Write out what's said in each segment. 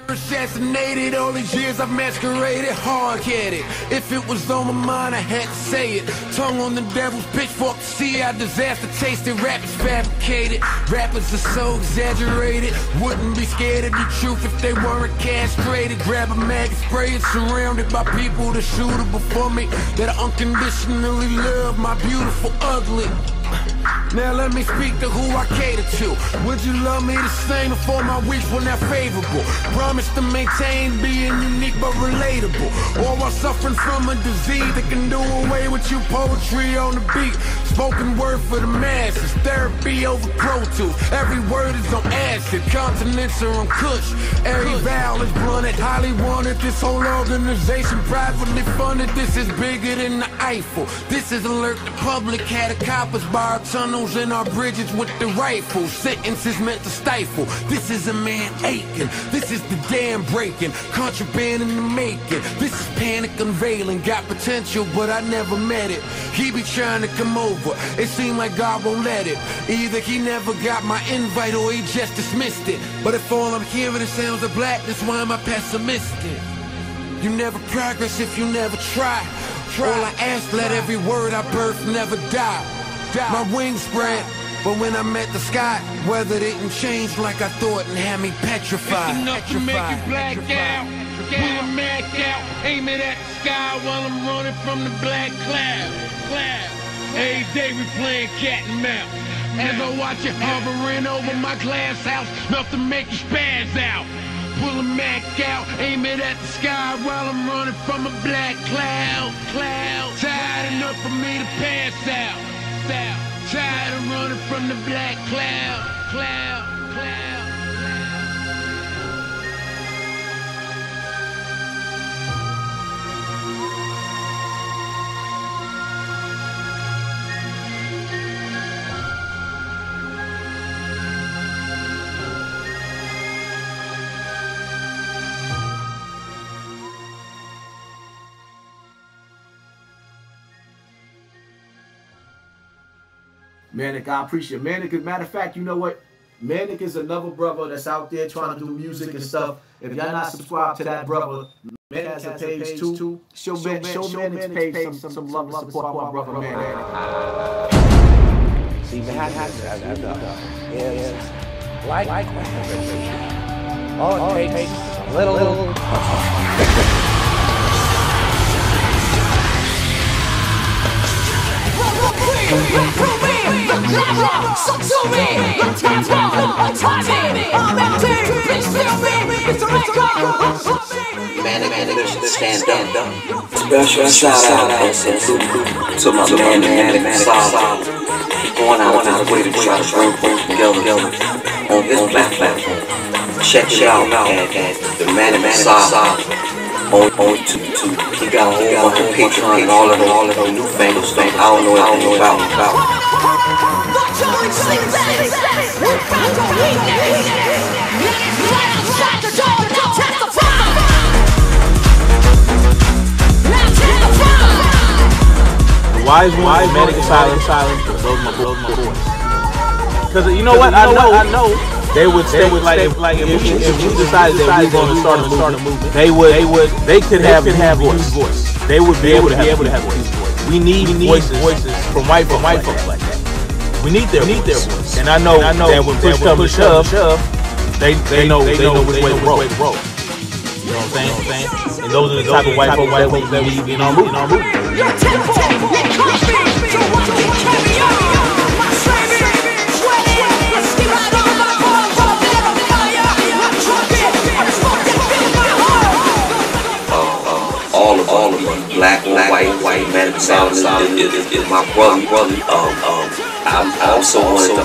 Assassinated, all these years I've masqueraded, hard-headed. If it was on my mind, I had to say it. Tongue on the devil's pitchfork to see how disaster tasted. Rap is fabricated, rappers are so exaggerated. Wouldn't be scared of the truth if they weren't castrated. Grab a mag and spray it, surrounded by people that suitable for me, that unconditionally love my beautiful ugly. Now let me speak to who I cater to. Would you love me the same before my weeks were not favorable? Promise to maintain being unique but relatable, or while suffering from a disease that can do away with you. Poetry on the beat, spoken word for the masses. Therapy over Pro Tools, every word is on acid. Continents are on Kush, every vowel is blunted. Highly wanted, this whole organization privately funded. This is bigger than the Eiffel. This is alert the public. Had a coppers by our tunnels and our bridges with the rifles. Sentences meant to stifle. This is a man aching. This is the dam breaking. Contraband in the making. This is panic unveiling. Got potential, but I never met it. He be trying to come over. It seemed like God won't let it. Either he never got my invite or he just dismissed it. But if all I'm hearing is sounds of blackness, why am I pessimistic? You never progress if you never try. All I ask, let every word I birth never die. My wings spread, but when I met the sky, weather didn't change like I thought and had me petrified. It's enough to make you black out, pull a Mac out, aim it at the sky while I'm running from the black cloud. Every day we playing cat and mouse. As I watch you hovering over my glass house, enough to make you spaz out. Pull a Mac out, aim it at the sky while I'm running from a black cloud. Tired enough for me to pass out. Tired of running from the black cloud. Manik, I appreciate it. Manik, as a matter of fact, you know what? Manik is another brother that's out there trying to do music and stuff. If y'all not subscribed to that brother, Manik has a page too. Show Manik's page some love and support for my brother Manik. See, man, like all it takes a little. So to me, the time's wrong, I'm timing, I'm empty, bitch feel me, it's a record. Manik, stand up. Special shout out to my man, MILITIA. Going out of the way to try to bring folks together on this platform. Check it out at the MILITIA. On YouTube, he got a whole bunch of Patreon and all of those new fangled stuff I don't know anything about. Why is ManikAsylum? Blows my voice. Because you know what? I know. They would like if we decided that we were going to start a movement, they could have a voice. They would be able to have a voice. We need voices from white folks like that. We need their voice. And I know that when push comes to shove, they know which way to roll. You know what I'm saying? And those are the type of white folks that we need in our movement. All of them, black, white, ManikAsylum is my brother. I also wanted to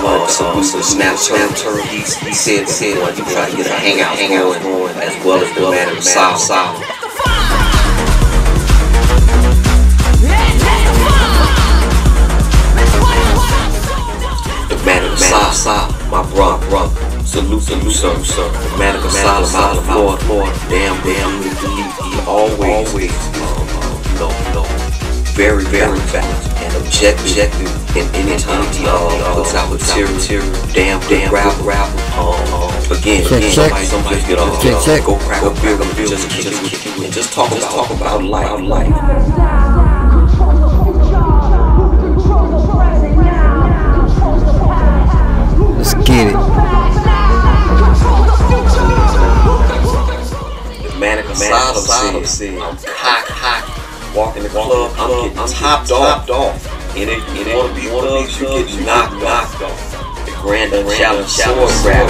some Snap Turn. He said he wanted to try to get a hangout going as well as the ManikAsylum. The ManikAsylum, my brother. Salute, sir. ManikAsylum out of Florida. Damn, he always, very balanced and objective. And anytime he puts out material, damn rap. Again, somebody get off, go crack a beer, just kick it, and just talk about life. Let's get it. The ManikAsylum said, I'm cock, walking the club, I'm getting topped off. It ain't one of these thugs, you get knocked off. The grand challenge sword rap.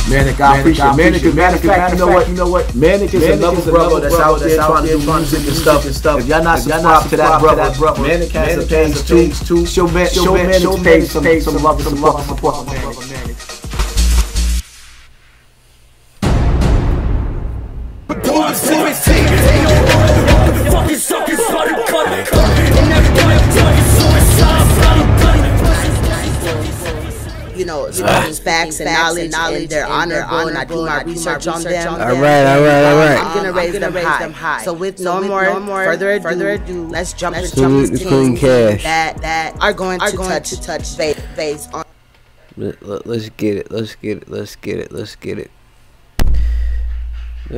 Manik, I appreciate Manik. Matter of fact, you know what? Manik is another brother that's out there trying to do music and stuff. If y'all not subscribed to that brother, Manik has a page too. Show Manik's page some love and support. Manik. You know, facts and knowledge and they're honorable, and I do my research on them. All right. I'm gonna raise them high. So with no more further ado, let's jump into these things that are going to touch base on. Let's get it. Let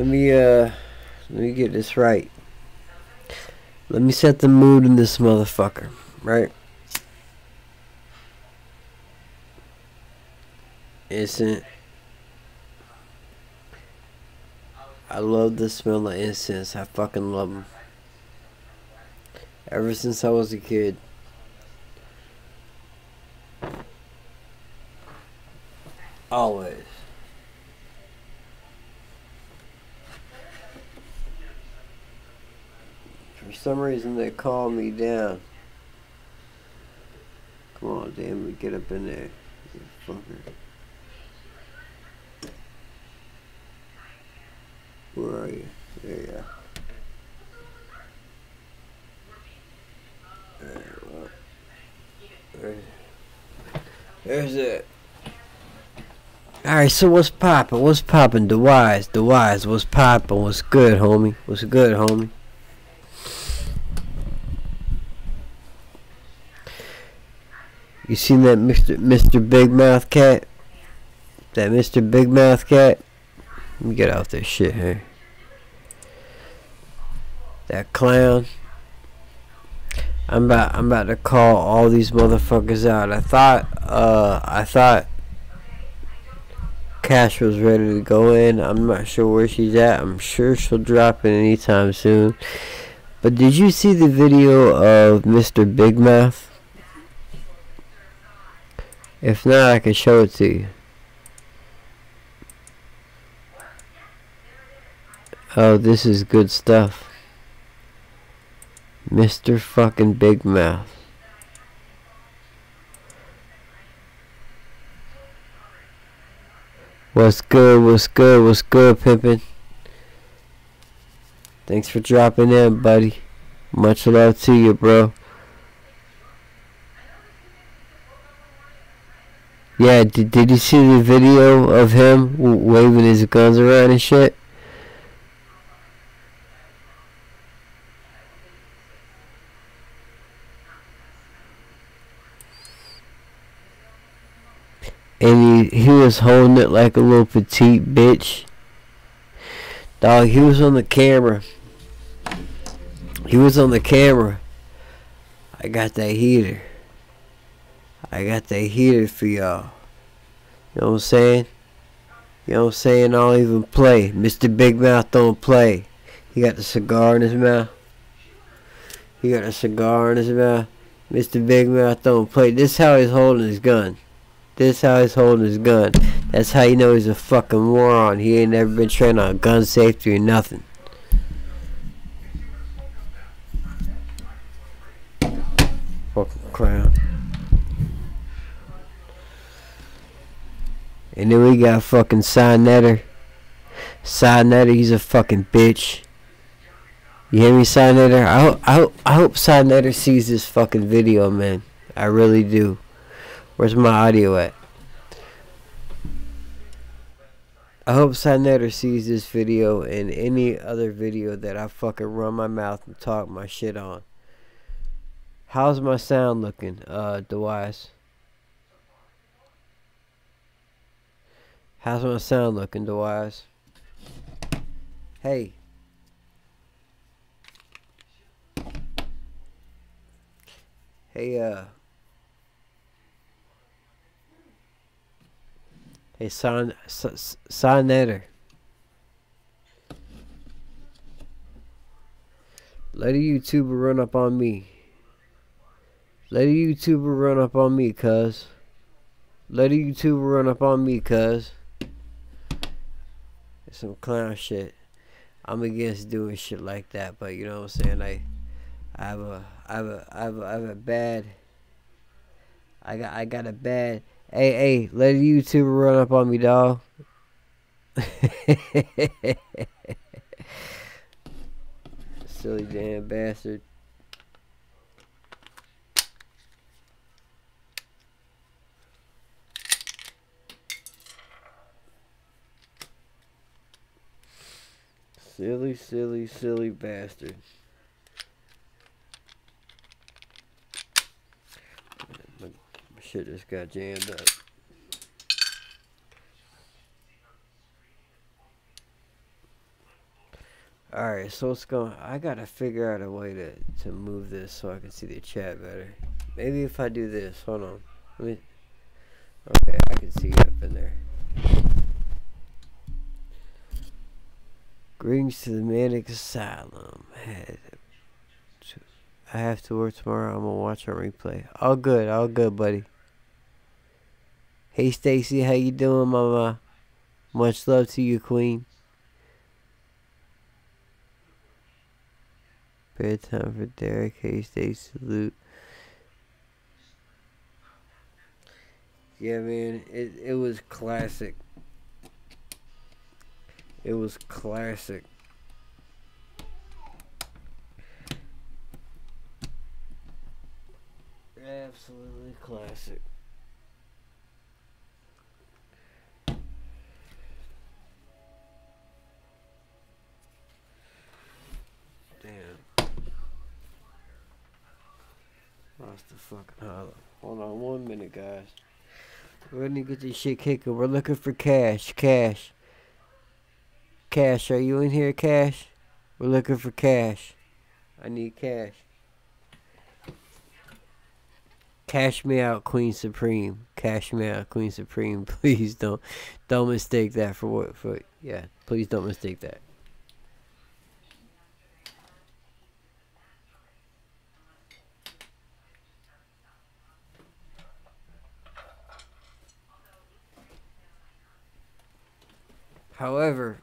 me get this right. Let me set the mood in this motherfucker, right? Incense. I love the smell of incense. I fucking love them. Ever since I was a kid. Always. For some reason they call me down. Come on, damn it, get up in there, you fucker. Where are you? There you are. Alright, well, there's it. Alright, so what's poppin'? The wise, what's poppin'? What's good, homie? You seen that Mr. Big Mouth cat? That Mr. Big Mouth cat? Let me get off this shit here. That clown. I'm about to call all these motherfuckers out. I thought Cash was ready to go in. I'm not sure where she's at. I'm sure she'll drop in anytime soon. But did you see the video of Mr. Big Mouth? If not, I can show it to you. Oh, this is good stuff. Mr. fucking Big Mouth. What's good, pimpin'? Thanks for dropping in, buddy. Much love to you, bro. Yeah, did you see the video of him waving his guns around and shit? And he was holding it like a little petite bitch. Dog, he was on the camera. I got that heater. For y'all. You know what I'm saying? I don't even play. Mr. Big Mouth don't play. He got the cigar in his mouth. Mr. Big Mouth don't play. This is how he's holding his gun. That's how you know he's a fucking moron. He ain't never been trained on gun safety or nothing. Fucking clown. And then we got fucking Signetter. He's a fucking bitch. You hear me, Signetter? I hope Signetter sees this fucking video, man. I really do. Where's my audio at? I hope Sinetter sees this video and any other video that I fucking run my mouth and talk my shit on. How's my sound looking, DeWise? How's my sound looking, DeWise? Hey. Hey, hey, Sinetter. Let a YouTuber run up on me. Let a YouTuber run up on me, cuz. Let a YouTuber run up on me, cuz. It's some clown shit. I'm against doing shit like that, but you know what I'm saying? I have a bad. I got a bad. Hey, let a YouTuber run up on me, dog. Silly damn bastard. Silly bastard. My shit just got jammed up. Alright, so it's going. I gotta figure out a way to move this so I can see the chat better. Maybe if I do this, hold on. Okay, I can see it up in there. Greetings to the Manic Asylum. I have to work tomorrow. I'm gonna watch our replay. All good, buddy. Hey Stacy, how you doing, mama? Much love to you, queen. Bedtime for Derek. Hey Stacy, salute. Yeah, man, it was classic. It was classic. Absolutely classic. Damn. Lost the fucking hollow. Hold on 1 minute, guys. We're gonna get this shit kicking. We're looking for Cash. Cash, are you in here, Cash? We're looking for Cash. I need Cash. Cash me out, Queen Supreme. Cash me out, Queen Supreme. Please don't mistake that for what yeah, please don't mistake that. However,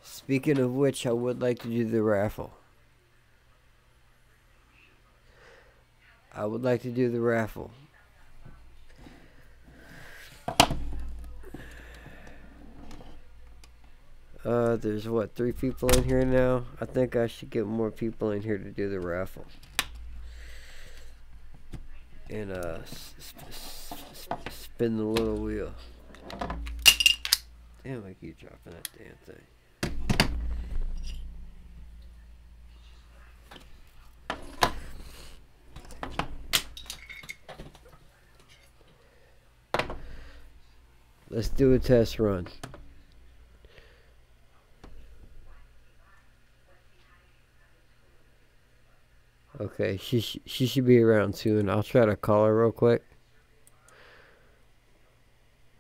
speaking of which, I would like to do the raffle. There's what, 3 people in here now? I think I should get more people in here to do the raffle. And spin the little wheel. Damn, I keep dropping that damn thing. Let's do a test run. Okay, she should be around soon. I'll try to call her real quick.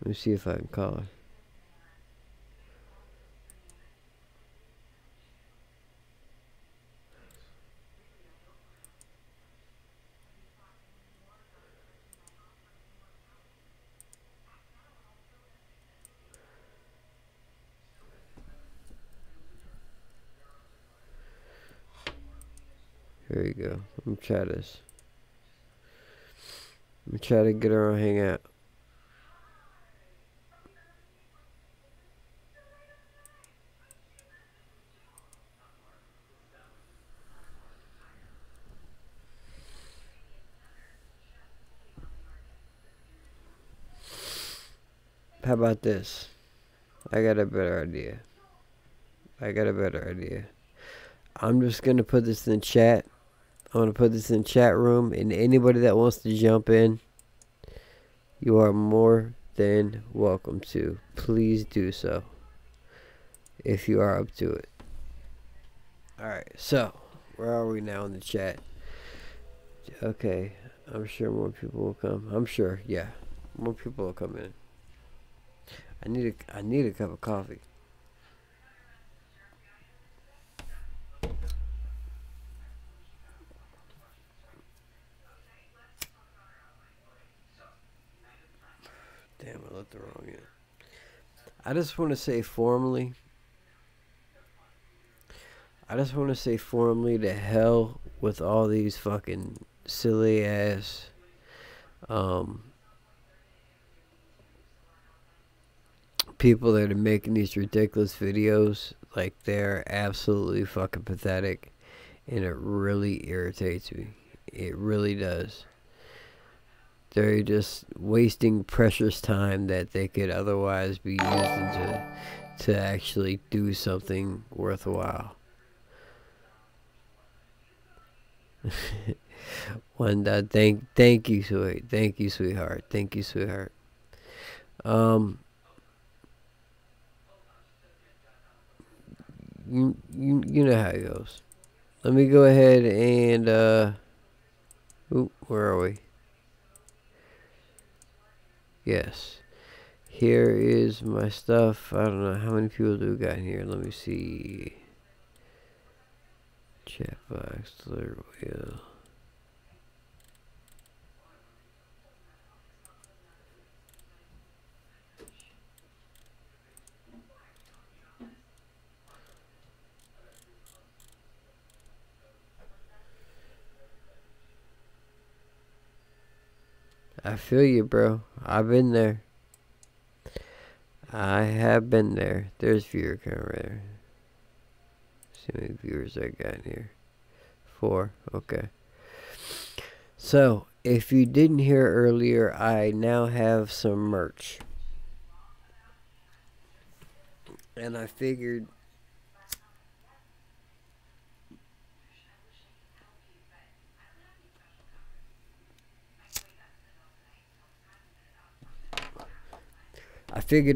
Let me see if I can call her. Here we go. Let me try this. Let me try to get her on Hangout. How about this? I got a better idea. I'm just gonna put this in chat. I'm gonna put this in chat room, and anybody that wants to jump in, you are more than welcome to. Please do so if you are up to it. Alright, so where are we now in the chat? Okay, I'm sure more people will come. I'm sure, yeah, more people will come in. I need a cup of coffee. Damn, I let the wrong in. I just want to say formally. To hell with all these fucking silly ass people that are making these ridiculous videos. Like, they're absolutely fucking pathetic, and it really irritates me. It really does. They're just wasting precious time that they could otherwise be using to actually do something worthwhile. Wanda, thank you, sweet. Thank you, sweetheart. Thank you, sweetheart. You know how it goes. Let me go ahead and ooh, where are we? Yes. Here is my stuff. I don't know how many people do we got in here. Let me see. Chat box, third wheel. I feel you, bro. I've been there. I have been there. There's viewer count right there. See how many viewers I got in here. 4. Okay. So, if you didn't hear earlier, I now have some merch. And I figured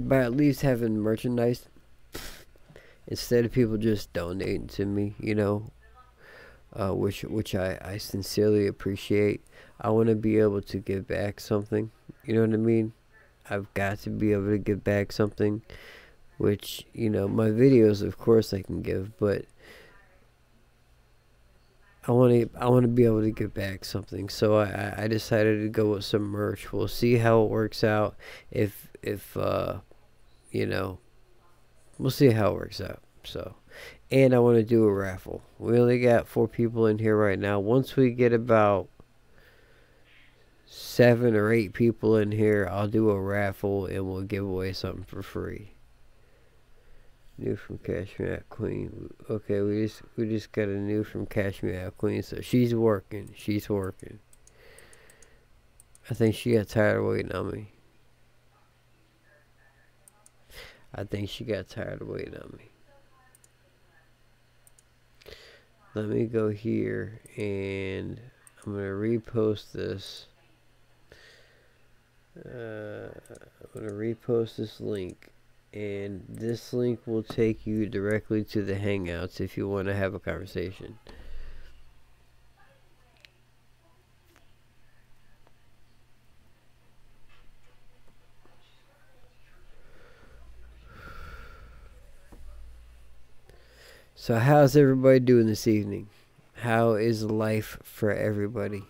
by at least having merchandise, instead of people just donating to me, you know, which I sincerely appreciate. I want to be able to give back something. You know what I mean? I've got to be able to give back something, which, you know, my videos, of course, I can give, but I want to be able to give back something. So I decided to go with some merch. We'll see how it works out. If you know, we'll see how it works out. So, and I want to do a raffle. We only got 4 people in here right now. Once we get about 7 or 8 people in here, I'll do a raffle and we'll give away something for free. New from CashApp Queen. Okay, we just got a new from CashApp Queen, so she's working. I think she got tired of waiting on me. Let me go here and I'm gonna repost this. I'm gonna repost this link, and this link will take you directly to the Hangouts if you want to have a conversation. So how's everybody doing this evening? How is life for everybody?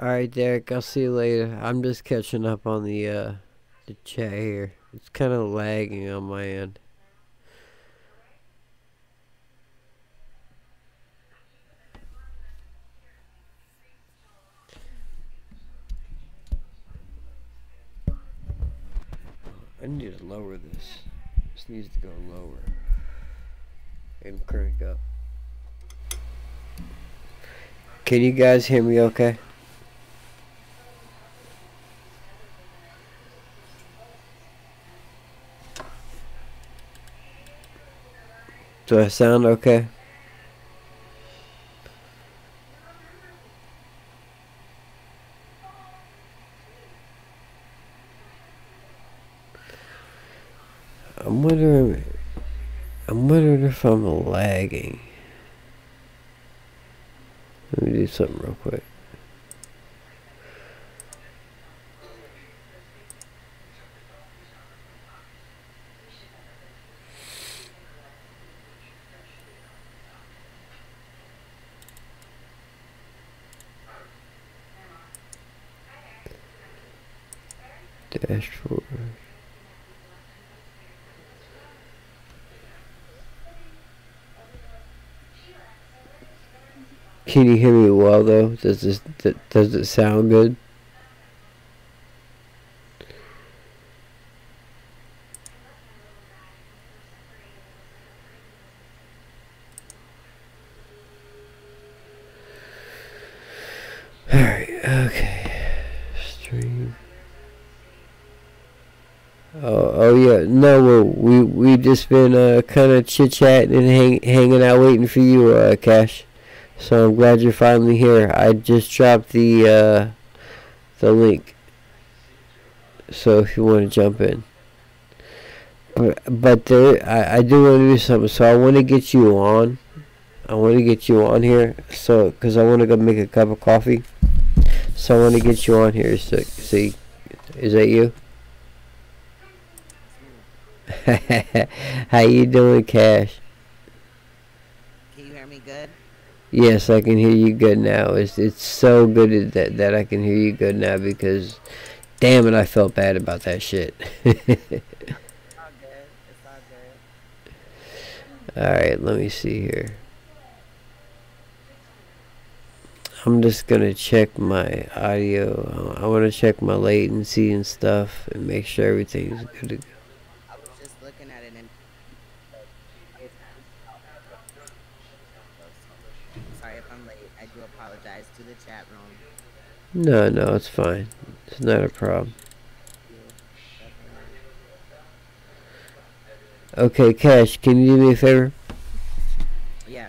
Alright, Derek, I'll see you later. I'm just catching up on the chat here. It's kind of lagging on my end. I need to lower this. This needs to go lower. And crank up. Can you guys hear me okay? Do I sound okay? I'm wondering if I'm lagging. Let me do something real quick. Dashboard. Can you hear me well though? Does it sound good? Alright, okay. Stream. Oh yeah, no, well, we just been kind of chit-chatting and hanging out waiting for you, Cash. So I'm glad you're finally here. I just dropped the link. So if you want to jump in. But there, I do want to do something. So I want to get you on. I want to get you on here. So, because I want to go make a cup of coffee. So I want to get you on here. So, see, is that you? How you doing, Cash? Can you hear me good? Yes, I can hear you good now. It's so good that I can hear you good now because, damn it, I felt bad about that shit. It's all good. It's all good. Alright, let me see here. I'm just gonna check my audio. I want to check my latency and stuff and make sure everything's good to go. I was just looking at it and sorry if I'm late. I do apologize to the chat room. No, it's fine. It's not a problem. Okay, Cash, can you do me a favor? Yeah.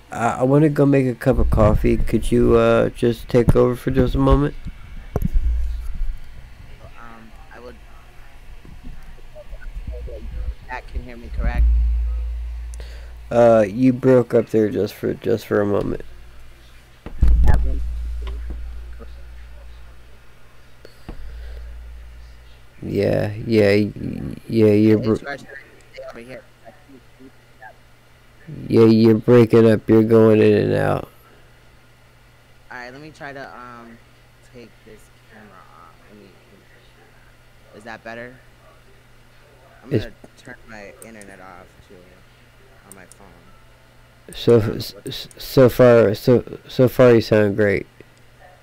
I want to go make a cup of coffee. Could you just take over for just a moment? I would. That can hear me, correct? You broke up there just for a moment. Yeah, you're breaking up. You're going in and out. Alright, let me try to take this camera off. Is that better? I'm gonna turn my internet off too on my phone. So far you sound great.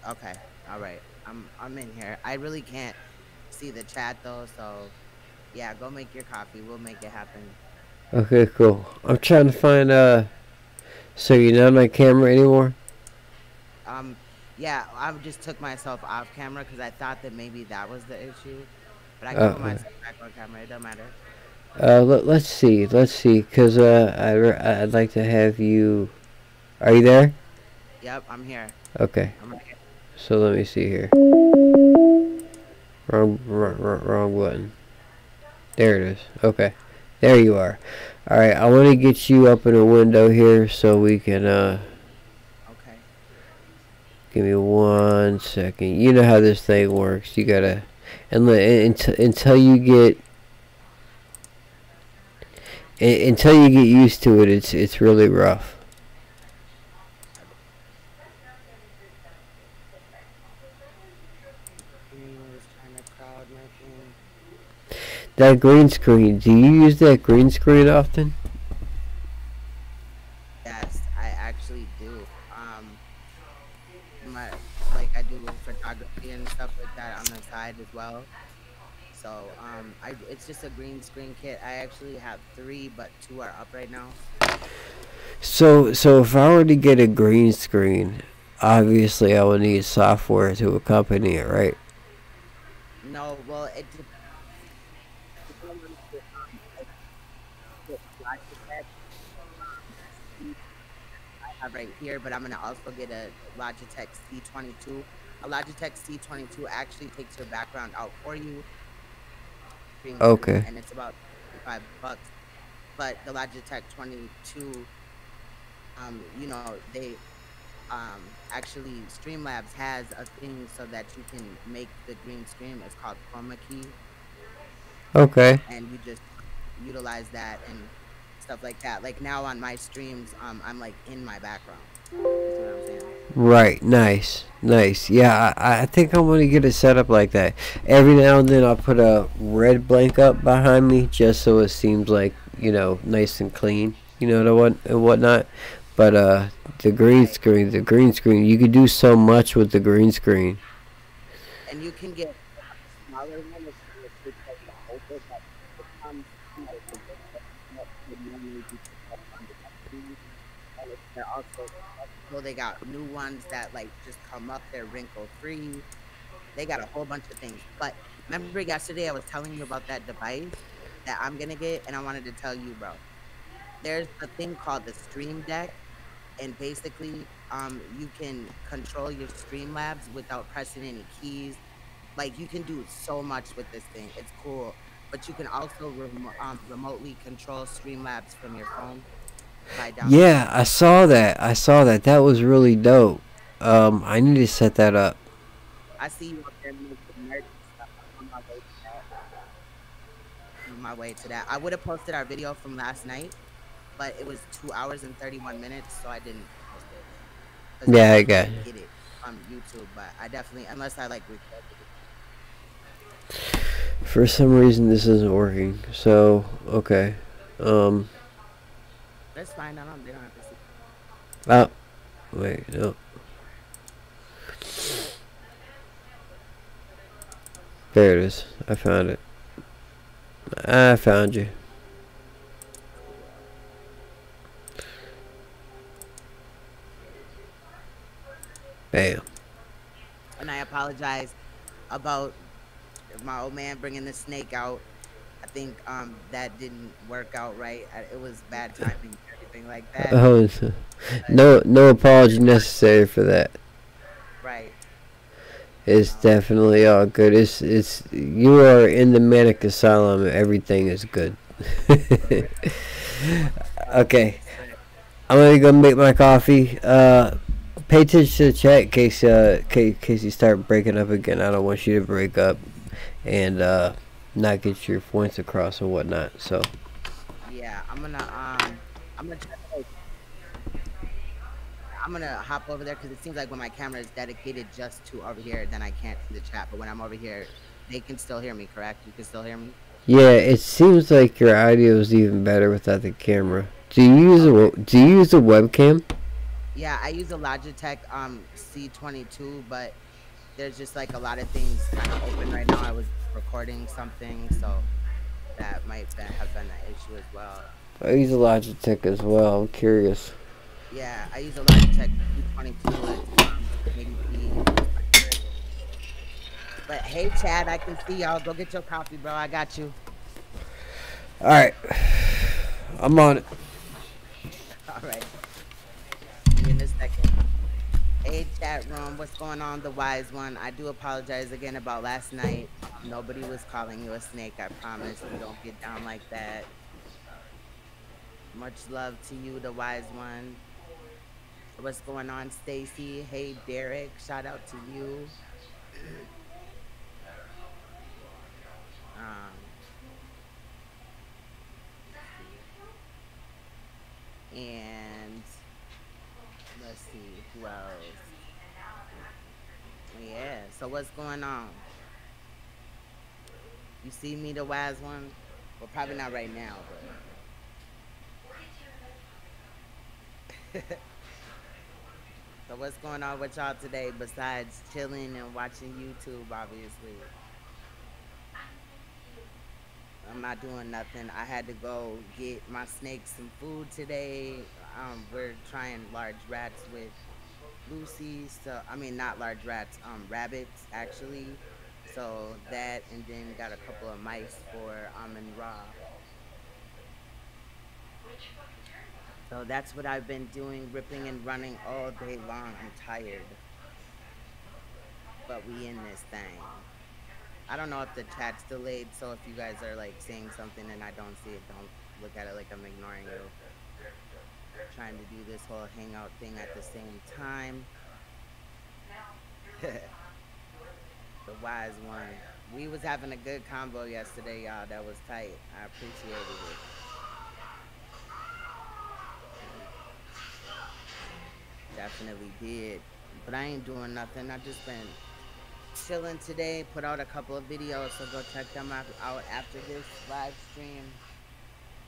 Okay, alright. I'm in here. I really can't see the chat though, so yeah, go make your coffee. We'll make it happen. Okay, cool. I'm trying to find so you're not on my camera anymore? Yeah, I just took myself off camera because I thought that maybe that was the issue. But I can put myself back on camera. It don't matter. Let's see, because I'd like to have you. Are you there? Yep, I'm here. Okay. I'm right here. So let me see here. Wrong button. There it is. Okay. There you are. Alright, I want to get you up in a window here so we can, Okay. Give me 1 second. You know how this thing works. You gotta, until you get used to it, it's really rough. my thing. That green screen. Do you use that green screen often? Yes, I actually do. My like I do photography and stuff like that on the side as well. So it's just a green screen kit. I actually have 3, but 2 are up right now. So if I were to get a green screen, obviously I would need software to accompany it, right? No, well it depends. If I wanted to, get Logitech, I have right here, but I'm gonna also get a Logitech C22. A Logitech C22 actually takes your background out for you, green screen, Okay. and it's about $5. But the Logitech 22, you know, they actually Streamlabs has a thing so that you can make the green screen. It's called chroma key, Okay. and you just utilize that and stuff like that. Like now on my streams, I'm like in my background. You see what I'm saying? Right. Nice. Nice. Yeah, I think I want to get it set up like that. Every now and then I'll put a red blank up behind me just so it seems like, nice and clean, and whatnot. But the green screen, you can do so much with the green screen. And you can get a smaller one if you take like the whole bit, but it comes, the bit that would normally be put up on the screen. And they're also, so they got new ones that like just come up, they're wrinkle free. They got a whole bunch of things. But remember yesterday I was telling you about that device that I'm gonna get, and I wanted to tell you, bro. There's a thing called the Stream Deck, and basically, you can control your Streamlabs without pressing any keys. Like you can do so much with this thing. It's cool, but you can also remotely control Streamlabs from your phone by downloading. Yeah, I saw that. That was really dope. I need to set that up. I see you up there making merch and stuff. I'm on my way to that. On my way to that. I would have posted our video from last night, but it was 2 hours and 31 minutes, so I didn't post it. 'Cause Yeah, I can't got really it. get it on YouTube, but I definitely, unless I like recorded it. For some reason, this isn't working. So, okay. That's fine. They don't have to see. Oh, wait, no. There it is. I found it. I found you. Bam. And I apologize about my old man bringing the snake out. I think that didn't work out right. It was bad timing and everything like that. Oh, no apology necessary for that. Right. It's definitely all good. It's you are in the Manic Asylum. Everything is good. Okay, I'm gonna go make my coffee. Pay attention to the chat in case you start breaking up again. I don't want you to break up and not get your points across or whatnot. So Yeah, I'm gonna hop over there because it seems like when my camera is dedicated just to over here, then I can't see the chat. But when I'm over here, they can still hear me. Correct? You can still hear me. yeah, it seems like your audio is even better without the camera. Do you use a webcam? Yeah, I use a Logitech C22, but there's just like a lot of things kind of open right now. I was recording something, so that might have been an issue as well. I use a Logitech as well. I'm curious. Yeah, I use a Logitech C22. It's but hey, Chad, I can see y'all. Go get your coffee, bro. I got you. All right, I'm on it. All right. See you in a second. Hey, chat room. What's going on, the wise one? I do apologize again about last night. Nobody was calling you a snake. I promise. We don't get down like that. Much love to you, the wise one. What's going on, Stacy? Hey, Derek. Shout out to you. And let's see who else. Yeah. So what's going on? You see me, the wise one? Well, probably not right now, but. So what's going on with y'all today besides chilling and watching YouTube, obviously? I'm not doing nothing. I had to go get my snakes some food today. We're trying large rats with Lucy's. So, I mean, not large rats, rabbits, actually. So that, and then got a couple of mice for Almond Raw. So that's what I've been doing, ripping and running all day long. I'm tired. But we in this thing. I don't know if the chat's delayed, so if you guys are like saying something and I don't see it, don't look at it like I'm ignoring you. Trying to do this whole hangout thing at the same time. The wise one. We was having a good combo yesterday, y'all. That was tight. I appreciated it. Definitely did. But I ain't doing nothing. I just been chilling today. Put out a couple of videos, so go check them out after this live stream.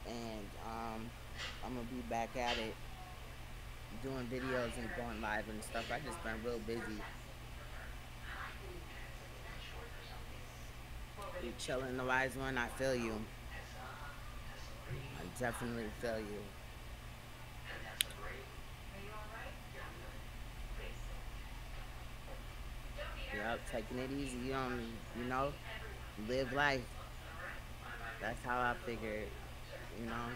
And I'm gonna be back at it, doing videos and going live and stuff. I just been real busy. You chilling, the wise one. I feel you. I definitely feel you. Yep, taking it easy. You don't, you know, live life. That's how I figure it, you know.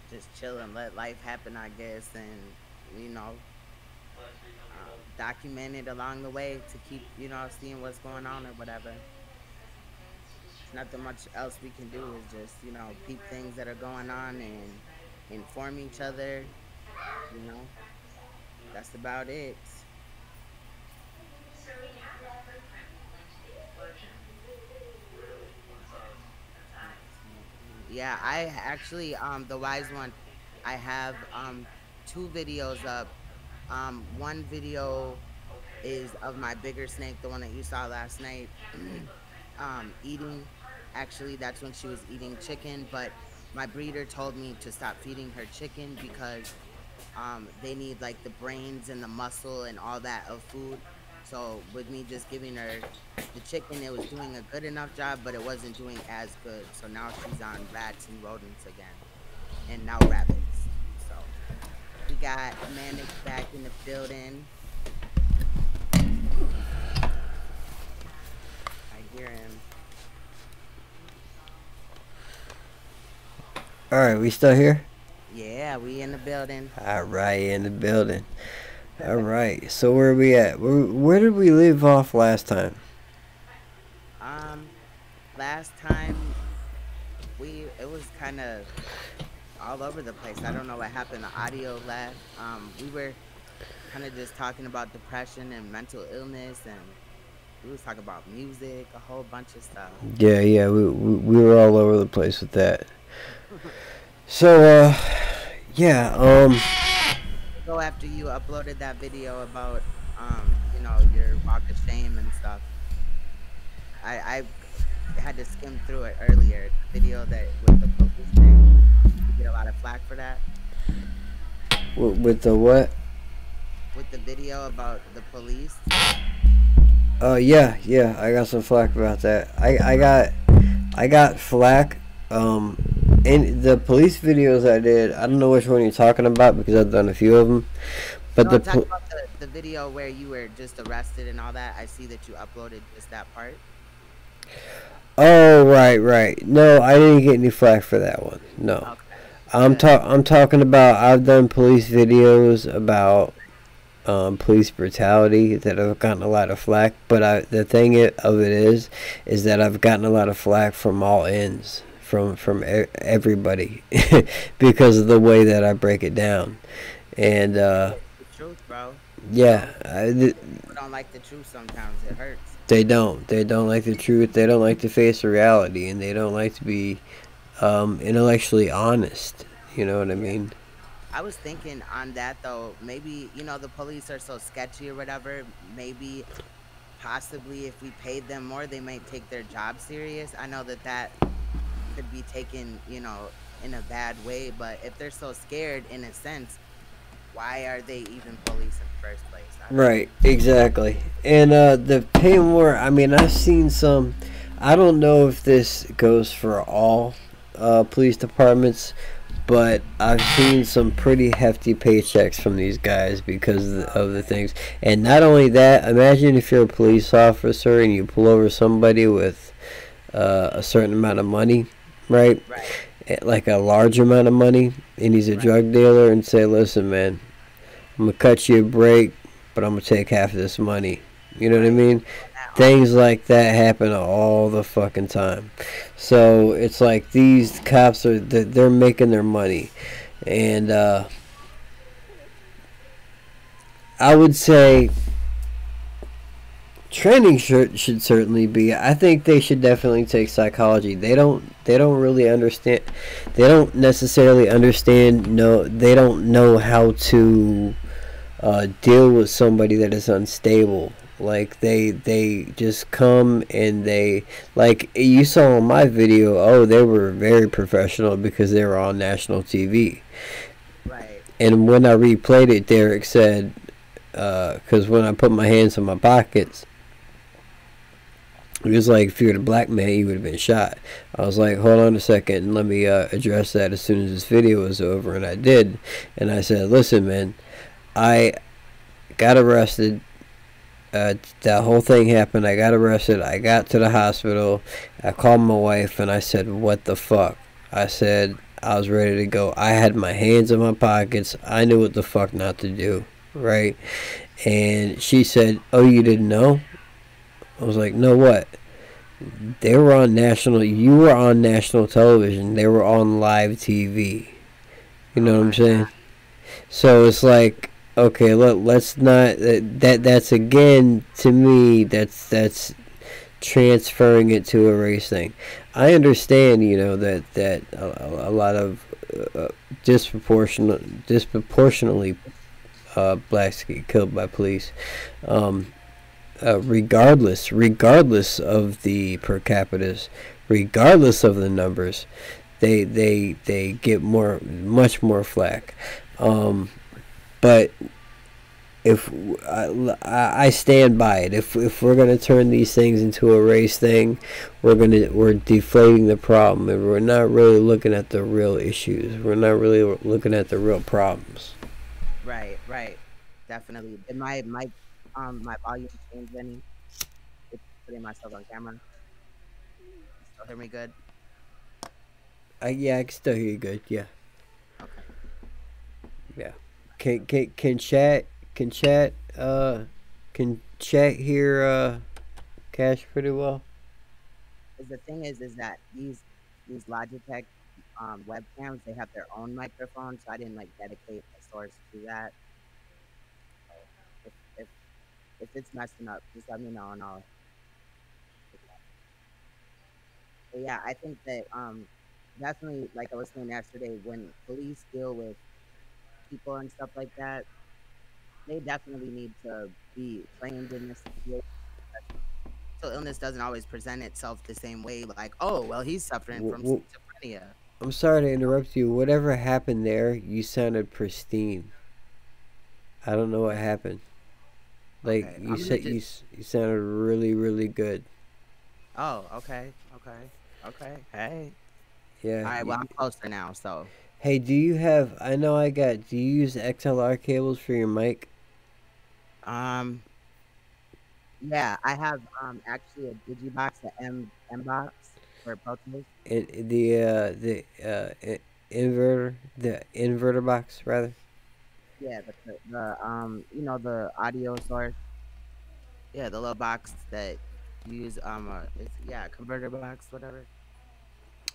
Just chilling, let life happen, I guess, and, you know, document it along the way to keep, you know, seeing what's going on or whatever. There's nothing much else we can do is just, you know, peep things that are going on and inform each other, you know. That's about it. Yeah, I actually, the wise one, I have 2 videos up. One video is of my bigger snake, the one that you saw last night, eating. Actually, that's when she was eating chicken, but my breeder told me to stop feeding her chicken because they need like the brains and the muscle and all that of food. So with me just giving her the chicken, it was doing a good enough job, but it wasn't doing as good. So now she's on rats and rodents again, and now rabbits. So we got Manik back in the building. I hear him. All right, we still here? Yeah, we in the building. All right, in the building. All right, so where are we at? Where did we leave off last time? Last time it was kind of all over the place. I don't know what happened. The audio left. We were kind of just talking about depression and mental illness, and we was talking about music, a whole bunch of stuff. Yeah, we were all over the place with that. So, yeah, Go after you uploaded that video about, you know, your walk of shame and stuff. I had to skim through it earlier. The video that with the police thing. You get a lot of flack for that. With the what? With the video about the police. Yeah, I got some flack about that. I got flack. In the police videos I did, I don't know which one you're talking about because I've done a few of them. But no, I'm talking about the video where you were just arrested and all that. I see that you uploaded just that part. Oh, right. No, I didn't get any flack for that one. No. Okay. I'm talking about, I've done police videos about police brutality that I've gotten a lot of flack, but the thing of it is that I've gotten a lot of flack from all ends, from everybody because of the way that I break it down. And the truth, bro. Yeah, people don't like the truth sometimes. It hurts. They don't like the truth. They don't like to face reality, and they don't like to be intellectually honest. You know what I mean? I was thinking on that though, maybe, you know, the police are so sketchy or whatever, maybe possibly if we paid them more, they might take their job serious. I know that could be taken, you know, in a bad way, but if they're so scared, in a sense, why are they even police in the first place? Right, exactly. And the pay more, I mean, I've seen some, I don't know if this goes for all police departments, but I've seen some pretty hefty paychecks from these guys because of the things. And not only that, imagine if you're a police officer and you pull over somebody with a certain amount of money, right? Like a large amount of money, and he's a drug dealer, and say, listen, man, I'm going to cut you a break, but I'm going to take half of this money. You know what I mean? Things like that happen all the fucking time. So it's like these cops they're making their money. And I would say training should certainly be. I think they should definitely take psychology. They don't really understand. They don't necessarily understand. No, they don't know how to deal with somebody that is unstable. Like they just come and they, like you saw in my video, oh, they were very professional because they were on national TV. Right. And when I replayed it, Derek said, because when I put my hands in my pockets, it was like, if you're a black man, you would have been shot. I was like, hold on a second, and let me address that as soon as this video was over, and I did. And I said, listen, man, I got arrested. That whole thing happened. I got arrested. I got to the hospital. I called my wife and I said, what the fuck? I said, I was ready to go. I had my hands in my pockets. I knew what the fuck not to do. Right? And she said, oh, you didn't know? I was like, no, what? They were on national, you were on national television. They were on live TV. You know what I'm saying? So it's like, okay, let's not, that's again, to me, that's transferring it to a race thing. I understand, you know, that a lot of disproportionately blacks get killed by police. Regardless of the per capitas, regardless of the numbers, they get much more flack. But if I stand by it, if we're gonna turn these things into a race thing, we're deflating the problem, and we're not really looking at the real issues. We're not really looking at the real problems. Right, definitely. Did my volume change any? It's putting myself on camera. You still hear me good? Yeah, I can still hear you good. Yeah. Okay. Yeah. Can chat hear Cash pretty well? The thing is that these Logitech webcams, they have their own microphone, so I didn't like dedicate a source to that. So if it's messing up, just let me know and I'll. But yeah, I think that definitely, like I was saying yesterday, when police deal with people and stuff like that, they definitely need to be trained in this situation. So illness doesn't always present itself the same way. Like, oh, well, he's suffering from schizophrenia. I'm sorry to interrupt you. Whatever happened there, you sounded pristine. I don't know what happened. Like, okay, you said, you sounded really, really good. Oh, okay. Hey. Yeah. All right. Well, I'm closer now. So. Hey, do you have? I know I got. Do you use XLR cables for your mic? Yeah, I have actually a Digibox, the M box for Pro Tools. The inverter box rather. Yeah, the you know, the audio source. Yeah, the little box that you use it's converter box, whatever.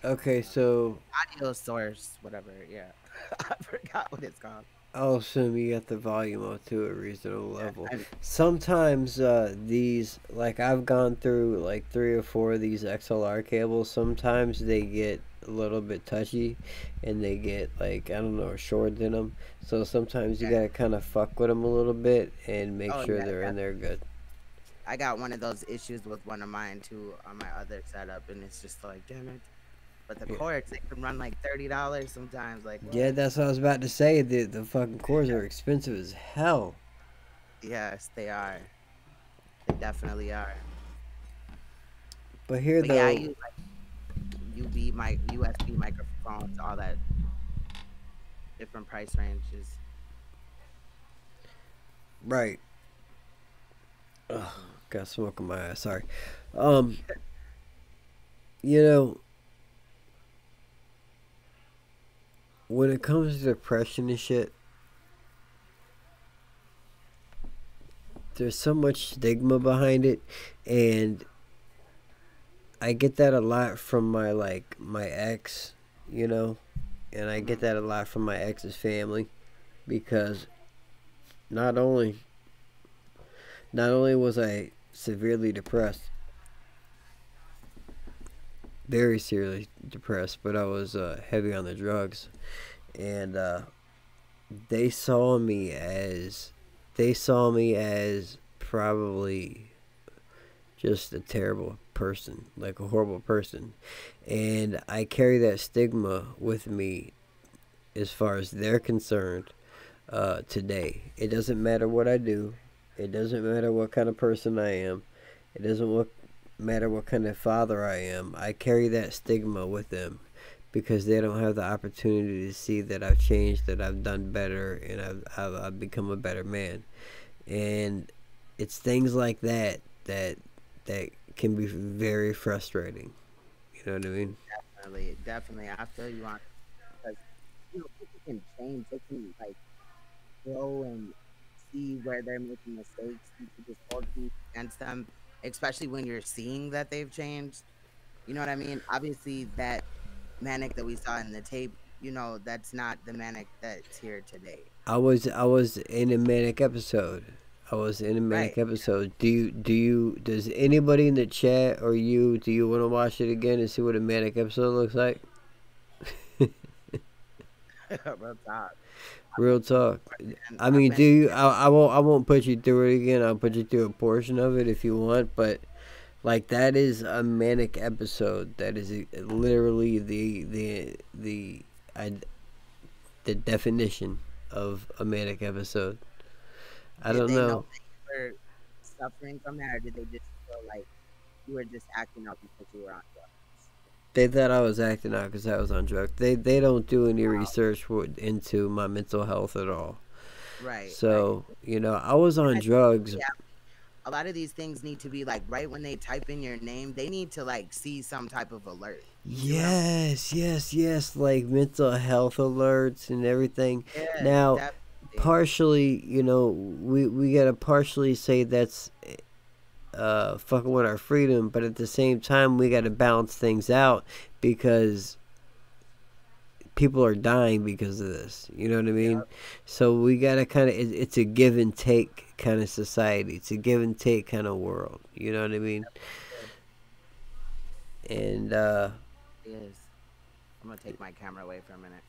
Okay, so audio source, whatever. Yeah, I forgot what it's called. I'll assume you got the volume up to a reasonable level. Sometimes these, like I've gone through like 3 or 4 of these XLR cables. Sometimes they get a little bit touchy, and they get like, I don't know, short in them. So sometimes you gotta kind of fuck with them a little bit and make sure they're in there good. I got one of those issues with one of mine too on my other setup, and it's just like, damn it. But the cords, they can run like $30 sometimes. Like, what? Yeah, that's what I was about to say. The fucking cords are expensive as hell. Yes, they are. They definitely are. But here, But though, yeah, I use like USB microphones, all that different price ranges. right. Ugh, got smoke in my eye. Sorry. You know, when it comes to depression and shit, there's so much stigma behind it, and I get that a lot from my ex, you know, and I get that a lot from my ex's family, because not only was I severely depressed, very seriously depressed, but I was heavy on the drugs, and they saw me as probably just a terrible person, like a horrible person, and I carry that stigma with me as far as they're concerned today. It doesn't matter what I do. It doesn't matter what kind of person I am. It doesn't matter what kind of father I am. I carry that stigma with them because they don't have the opportunity to see that I've changed, that I've done better, and I've become a better man. And it's things like that can be very frustrating. You know what I mean? Definitely. I feel you on, because people can change. They can like grow and see where they're making mistakes. You can just hold things against them, especially when you're seeing that they've changed. You know what I mean? Obviously, that Manic that we saw in the tape, that's not the Manic that's here today. I was in a manic episode. Does anybody in the chat or do you want to watch it again and see what a manic episode looks like? Real talk. Real talk. I mean, do you? I won't put you through it again. I'll put you through a portion of it if you want. But like, that is a manic episode. That is literally the definition of a manic episode. I don't know. Did they know that you were suffering from that, or did they just feel like you were just acting out because you were on drugs? They thought I was acting out because I was on drugs. They don't do any research into my mental health at all. Right. So, I was on drugs. Yeah. A lot of these things need to be like right when they type in your name, they need to like see some type of alert. Yes. Like mental health alerts and everything. Yeah, now, definitely. partially, we gotta partially say that's fucking with our freedom, but at the same time we gotta balance things out because people are dying because of this. You know what I mean? Yep. So we gotta kind of, it's a give and take kind of society. It's a give and take kind of world. You know what I mean? Yep. And it is. I'm gonna take my camera away for a minute.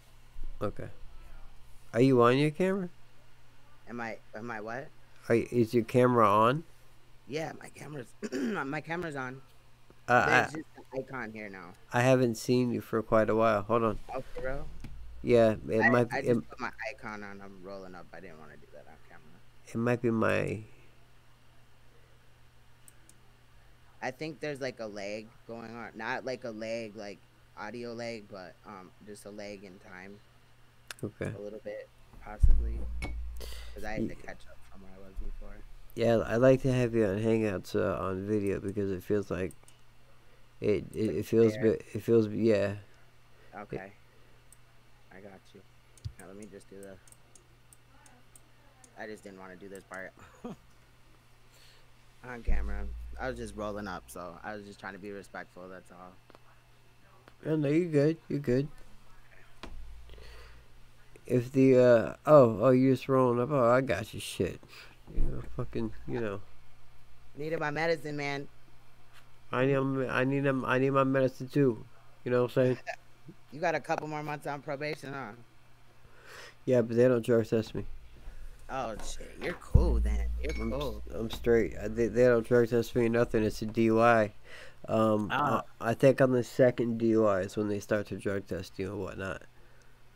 Okay. Are you on your camera? Am I what? Is your camera on? Yeah, my camera's on. There's just an icon here now. I haven't seen you for quite a while. Hold on. Oh, for real? Yeah, I just put my icon on. I'm rolling up. I didn't want to do that on camera. It might be my... I think there's like a lag going on. Not like a lag, like audio lag, but just a lag in time. Okay. A little bit, possibly. Because I had to catch up from where I was before. Yeah, I like to have you on Hangouts on video because it feels like it feels yeah. Okay. I got you. Now let me just do I just didn't want to do this part on camera. I was just rolling up, so I was just trying to be respectful, that's all. Oh, no, you're good. You're good. If the you're just rolling up. Oh, I got you. Shit. Needed my medicine, man. I need my medicine too. You know what I'm saying? You got a couple more months on probation, huh? Yeah, but they don't drug test me. Oh shit, you're cool then. You're cool. I'm straight. They don't drug test me or nothing. It's a DUI. I think on the second DUI is when they start to drug test you and whatnot.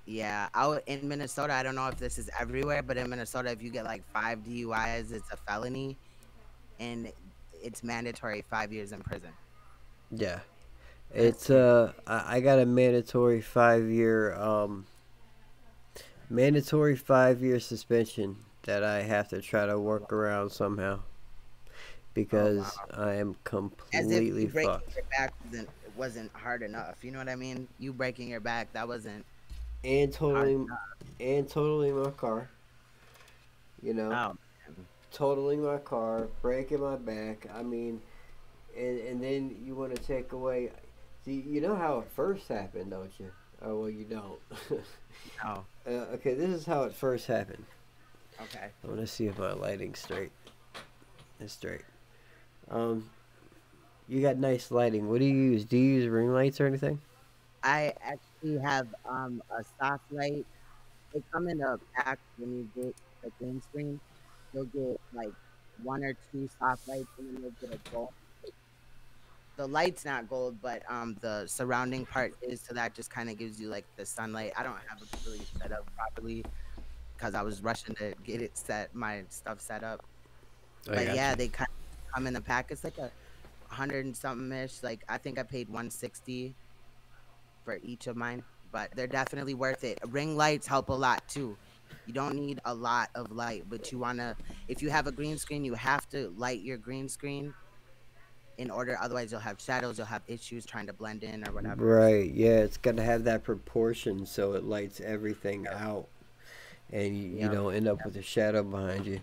Yeah, out in Minnesota, I don't know if this is everywhere, but in Minnesota, if you get like 5 DUIs, it's a felony, and it's mandatory 5 years in prison. Yeah, That's it's I got a mandatory 5 year mandatory 5 year suspension that I have to try to work around somehow because I am As if completely you breaking fucked. your back wasn't hard enough. You know what I mean? You breaking your back, that wasn't And hard totaling enough. my car. You know, Oh, totaling my car, breaking my back. I mean, and then you want to take away. See, you know how it first happened, don't you? Oh well, you don't. no. Okay, this is how it first happened. Okay. I want to see if my lighting's straight. It's straight. You got nice lighting. What do you use? Do you use ring lights or anything? I actually have a soft light. They come in a pack when you get the green screen. You'll get like 1 or 2 soft lights, and then you'll get a gold. The light's not gold, but the surrounding part is, so that just kind of gives you like the sunlight. I don't have it really set up properly because I was rushing to get it my stuff set up. I But got yeah, you. they kind of come in a pack. It's like a 100 and something ish. Like I think I paid 160 for each of mine, but they're definitely worth it. Ring lights help a lot too. You don't need a lot of light, but you wanna. If you have a green screen, you have to light your green screen in order. Otherwise, you'll have shadows. You'll have issues trying to blend in or whatever. So Right. Yeah, it's got to have that proportion so it lights everything out, and you yep, don't end up with a shadow behind you.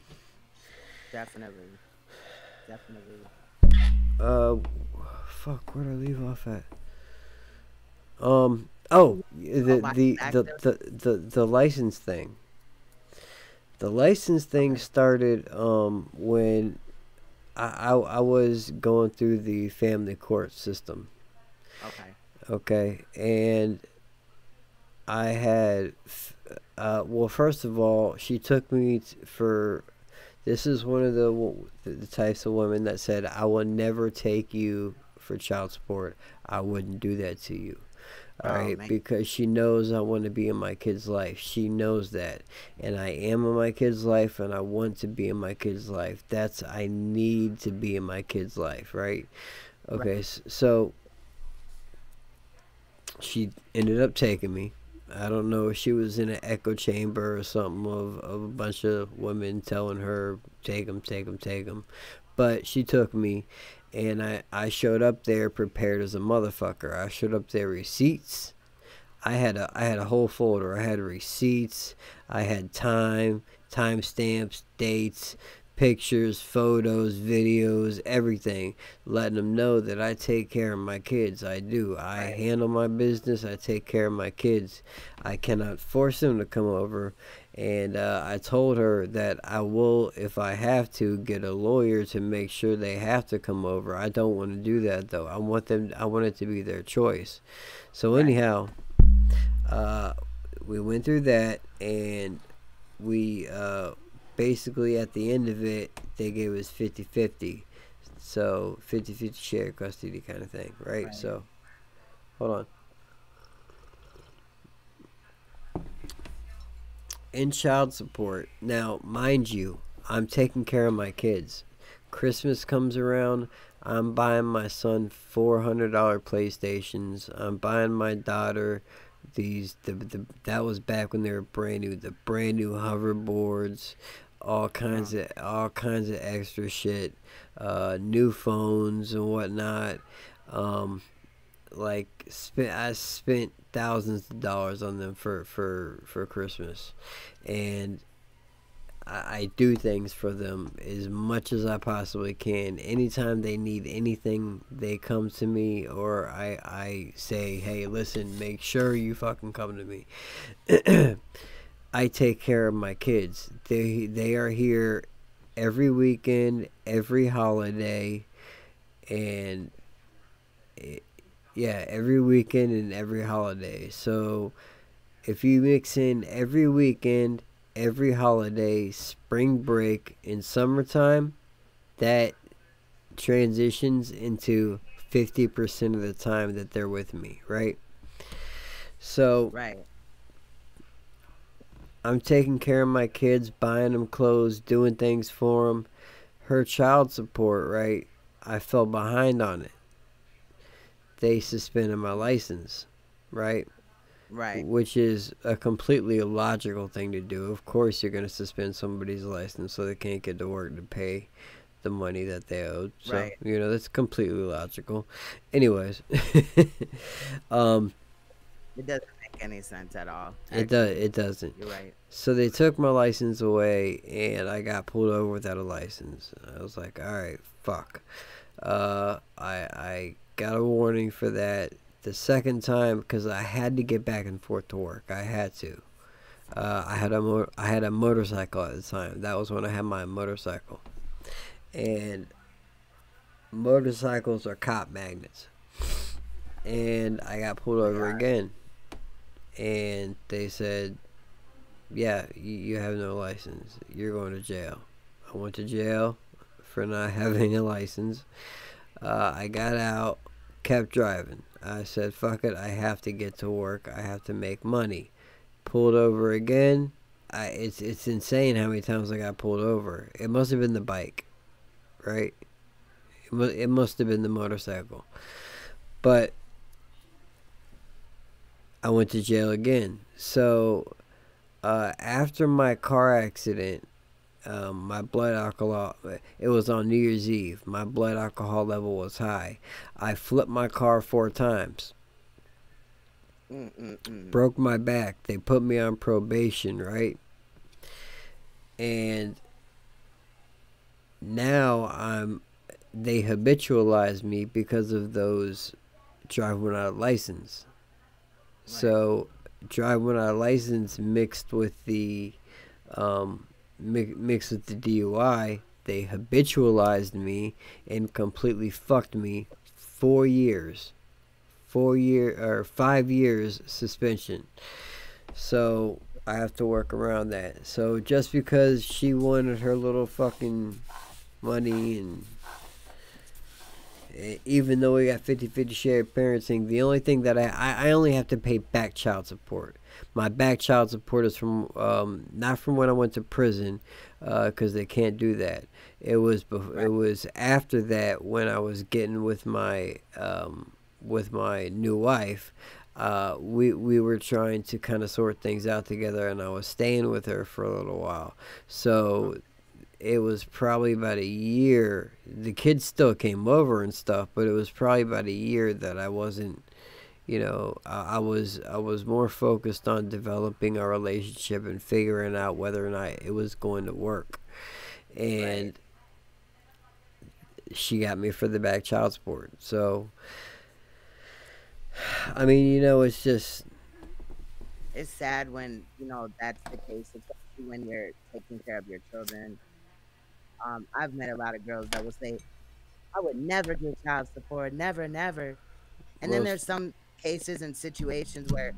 definitely, definitely. Uh, fuck. Where would I leave off at? Oh, Oh, my back there. the license thing. The license thing Okay. started when I was going through the family court system. Okay. Okay, and I had well, first of all, she took me for. This is one of the types of women that said, "I will never take you for child support. I wouldn't do that to you." All Oh right, man. because she knows I want to be in my kid's life. She knows that, and I am in my kid's life, and I want to be in my kid's life. I need to be in my kid's life, right? Right. Okay, so she ended up taking me. I don't know if she was in an echo chamber or something of a bunch of women telling her, take him, take him, take him. But she took me, and I showed up there prepared as a motherfucker. I showed up there receipts. I had a whole folder. I had receipts. I had timestamps, dates, pictures, photos, videos, everything, letting them know that I take care of my kids. I do. I Right. handle my business. I take care of my kids. I cannot force them to come over. And I told her that I will, if I have to, get a lawyer to make sure they have to come over. I don't want to do that though. I want them. I want it to be their choice. So Right. anyhow, uh, we went through that, and we basically at the end of it, they gave us 50-50. So 50-50 share custody kind of thing, right? Right. So hold on. In child support, now mind you, I'm taking care of my kids. Christmas comes around, I'm buying my son $400 PlayStations. I'm buying my daughter that was back when they were the brand new hoverboards, all kinds of extra shit, new phones and whatnot. Um, I spent thousands of dollars on them for Christmas, and I do things for them as much as I possibly can. Anytime they need anything, they come to me, or I say, hey, listen, make sure you fucking come to me. I take care of my kids. They are here every weekend, every holiday, and yeah, every weekend and every holiday. So if you mix in every weekend every holiday, spring break, and summertime, that transitions into 50% of the time that they're with me, right? So Right. I'm taking care of my kids, buying them clothes, doing things for them. Her child support, right? I fell behind on it. They suspended my license, right? Right. Which is a completely illogical thing to do. Of course, you're going to suspend somebody's license so they can't get to work to pay the money that they owed. So, Right. that's completely logical. Anyways, It doesn't make any sense at all. it doesn't. You're right. So they took my license away, and I got pulled over without a license. I was like, all right, fuck. I got a warning for that. The second time, because I had to get back and forth to work. I had to. I had a motorcycle at the time. That was when I had my motorcycle. And motorcycles are cop magnets. And I got pulled over again. And they said, yeah, you have no license. You're going to jail. I went to jail for not having a license. I got out, kept driving. I said, fuck it, I have to get to work. I have to make money. Pulled over again. It's insane how many times I got pulled over. It must have been the bike, right? It must have been the motorcycle. But I went to jail again. So after my car accident, my blood alcohol, it was on New Year's Eve. My blood alcohol level was high. I flipped my car 4 times. Broke my back. They put me on probation, right? And now they habitualized me because of those driving without a license. Right. So driving without a license mixed with the DUI, they habitualized me and completely fucked me 4 years. 5 years suspension. So I have to work around that. So just because she wanted her little fucking money, and even though we got 50-50 shared parenting, the only thing that I only have to pay back child support. My back child support is from not from when I went to prison, because they can't do that. It was after that, when I was getting with my new wife. We were trying to kind of sort things out together, and I was staying with her for a little while. So it was probably about a year. The kids still came over and stuff, but it was probably about a year that I wasn't, I was more focused on developing our relationship and figuring out whether or not it was going to work. And she got me for the back child support. So I mean, it's just... It's sad when, that's the case, especially when you're taking care of your children. I've met a lot of girls that will say, I would never give child support, never, never. And then there's some cases and situations where,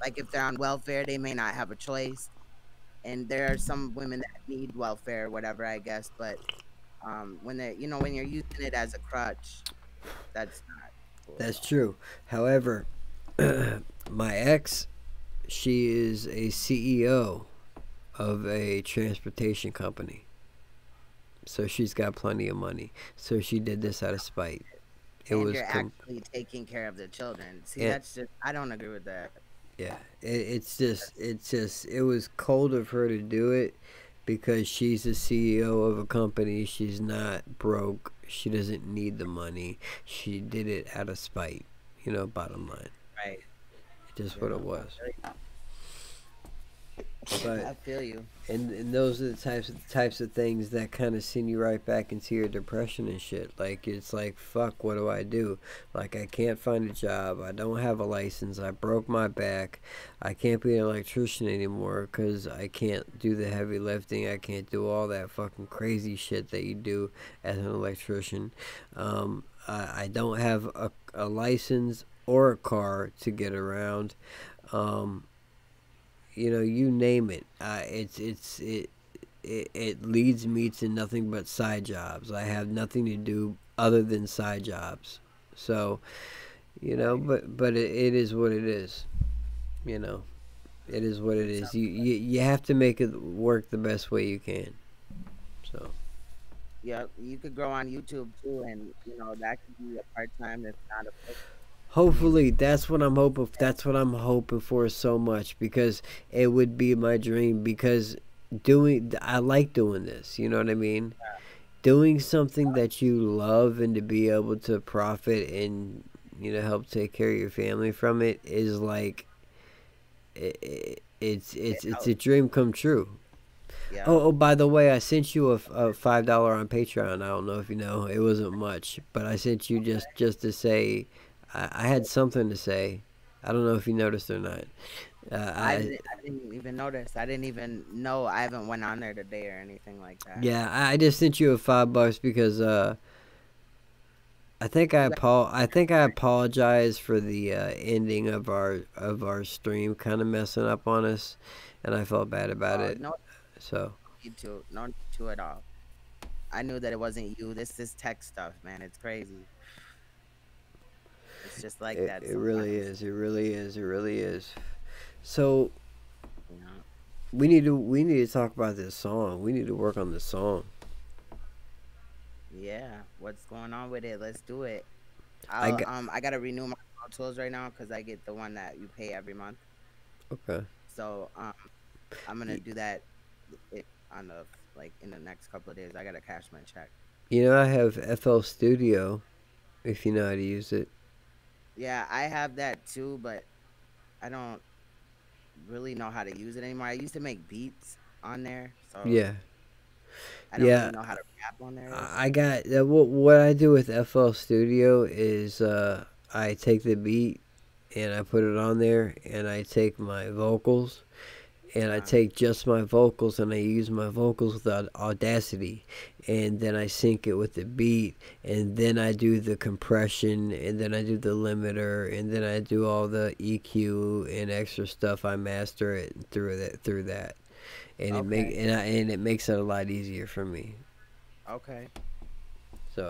like, if they're on welfare, they may not have a choice. And there are some women that need welfare or whatever, I guess. But when they're, when you're using it as a crutch, that's not... That's true. However, my ex, she is a CEO of a transportation company. So she's got plenty of money. So she did this out of spite. You're actually taking care of the children. See, that's just... I don't agree with that. Yeah. It was cold of her to do it because she's the CEO of a company. She's not broke. She doesn't need the money. She did it out of spite, bottom line. Right. Just what it was. But I feel you. And those are the types of things that kind of send you right back into your depression and shit. Like, it's like, fuck, what do I do? Like, I can't find a job. I don't have a license. I broke my back. I can't be an electrician anymore because I can't do the heavy lifting. I can't do all that fucking crazy shit that you do as an electrician. I don't have a license or a car to get around. you name it. It leads me to nothing but side jobs. I have nothing to do other than side jobs. So, but it is what it is. You know, it is what it is. You have to make it work the best way you can. So. Yeah, you could grow on YouTube too, and that could be a part time. That's not a full music. Hopefully, that's what I'm hoping. That's what I'm hoping for so much because it would be my dream. Because I like doing this. You know what I mean? Doing something that you love and to be able to profit and help take care of your family from it is like it's a dream come true. Yeah. Oh, by the way, I sent you a $5 on Patreon. I don't know if you know. It wasn't much, but I sent you just to say I had something to say. I don't know if you noticed or not. I didn't even notice. I didn't even know. I haven't went on there today or anything like that. Yeah, I just sent you a $5 because I think I apologize for the ending of our stream kind of messing up on us, and I felt bad about it. No So no need to at all. I knew that it wasn't you. This is tech stuff, man. It's crazy. It's just like that. It really is. It really is. It really is. So Yeah. we need to talk about this song. We need to work on this song. Yeah. What's going on with it? Let's do it. I I gotta renew my Pro Tools right now because I get the one that you pay every month. Okay. So I'm gonna do that on the in the next couple of days. I gotta cash my check. I have FL Studio, if you know how to use it. Yeah, I have that too, but I don't really know how to use it anymore. I used to make beats on there, so Yeah. I don't Yeah. really know how to rap on there. I got what I do with FL Studio is I take the beat and I put it on there and I take my vocals and I take just my vocals and I use my vocals with Audacity and then I sync it with the beat and then I do the compression and then I do the limiter and then I do all the EQ and extra stuff. I master it through that and it makes it a lot easier for me. Okay. So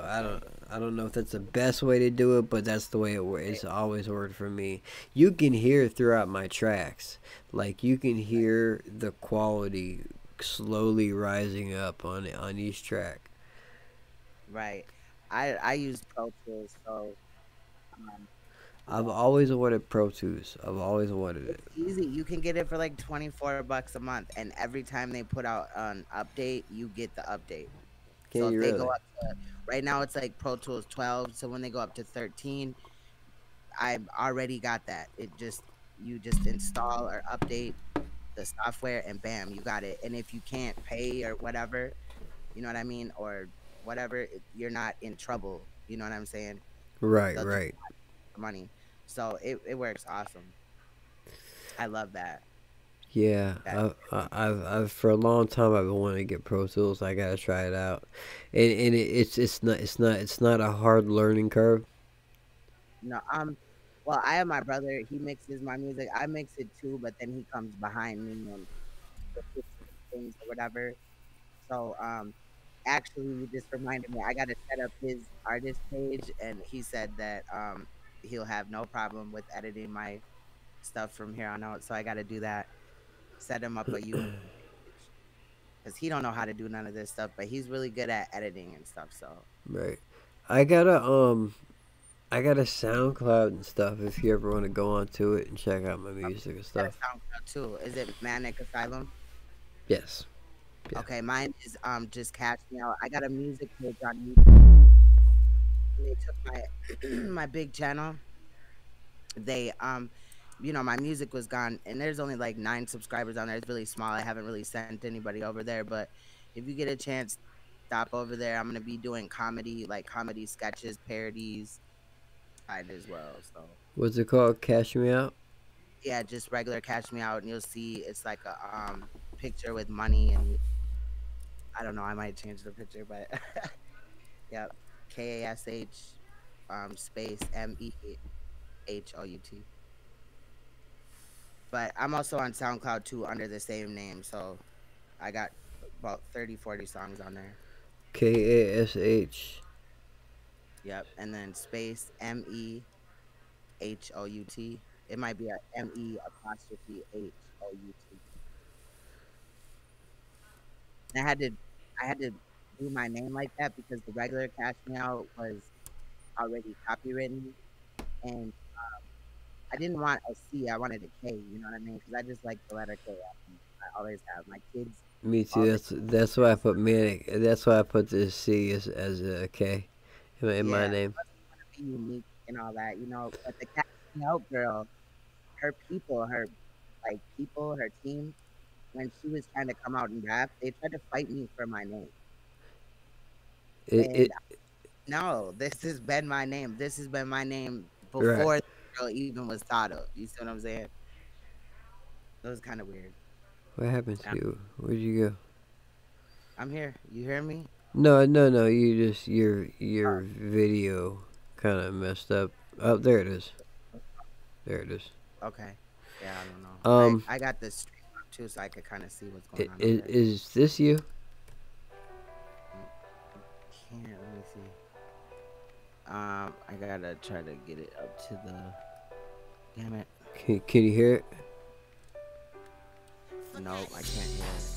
I don't know if that's the best way to do it, but that's the way it's always worked for me. You can hear throughout my tracks, like you can hear the quality slowly rising up on each track. Right. I use Pro Tools, so I've always wanted Pro Tools. I've always wanted it. it's easy. You can get it for like $24 a month, and every time they put out an update, you get the update. Can So if you they really? go up to right now, it's like Pro Tools 12. So when they go up to 13, I've already got that. You just install or update the software, and bam, you got it. And if you can't pay or whatever, you know what I mean, or whatever, you're not in trouble. You know what I'm saying? Right, They'll just right. want the money. So it works awesome. I love that. Yeah, That I've for a long time I've been wanting to get Pro Tools. I gotta try it out, and it's not a hard learning curve. no well, I have my brother. He mixes my music. I mix it too, but then he comes behind me and fixes things or whatever. So actually, you just reminded me. I got to set up his artist page, and he said that he'll have no problem with editing my stuff from here on out. So I got to do that. Set him up a YouTube because he don't know how to do none of this stuff, but he's really good at editing and stuff. So Right. I got a SoundCloud and stuff. If you ever want to go onto it and check out my music and that stuff. SoundCloud too. Is it Manic Asylum? Yes. Yeah. Okay, mine is just Cash Me Out. I got a music page on YouTube. They took my my big channel. They my music was gone, and there's only like 9 subscribers on there. It's really small. I haven't really sent anybody over there, but if you get a chance, stop over there. I'm gonna be doing comedy, like comedy sketches, parodies, side as well. So What's it called? Cash Me Out? yeah, just regular Cash Me Out, and you'll see it's like a picture with money, and I don't know. I might change the picture, but yeah, KASH space MEHOUT. But I'm also on SoundCloud too under the same name, so I got about 30, 40 songs on there. KASH. Yep, and then space MEHOUT. It might be a ME'HOUT. I had to do my name like that because the regular Cash Me Out was already copywritten, and I didn't want a C. I wanted a K. You know what I mean? Because I just like the letter K. I always have. My kids. Me too. That's why I put Manik. That's why I put the C as a K in my name. Be unique and all that, you know. But the Cash Me Out girl, her people, her team, when she was trying to come out and rap, they tried to fight me for my name. No, this has been my name. This has been my name before the girl even was thought of. You see what I'm saying? It was kind of weird. What happened to you? Where'd you go? I'm here. You hear me? No. You just your video kind of messed up. Oh, there it is. Okay. Yeah, I don't know. I got this stream up too, so I could kind of see what's going on. Is this you? Let me see. I gotta try to get it up to the. Damn it. Can you hear it? No, I can't hear it.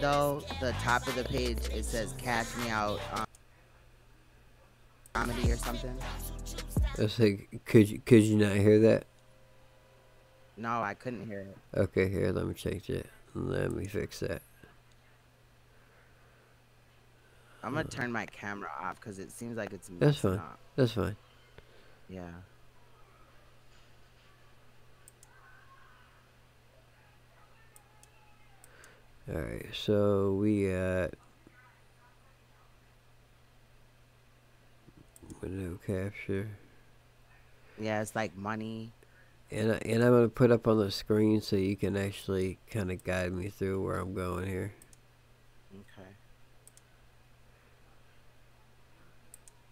Though the top of the page it says "Cash Me Out" comedy or something. It's like, could you not hear that? No, I couldn't hear it. Okay, here, let me change it. Let me fix that. I'm gonna turn my camera off because it seems like it's That's fine. up. That's fine. Yeah. Alright, so we got window capture. Yeah, it's like money. And I'm gonna put up on the screen so you can actually kind of guide me through where I'm going here. Okay.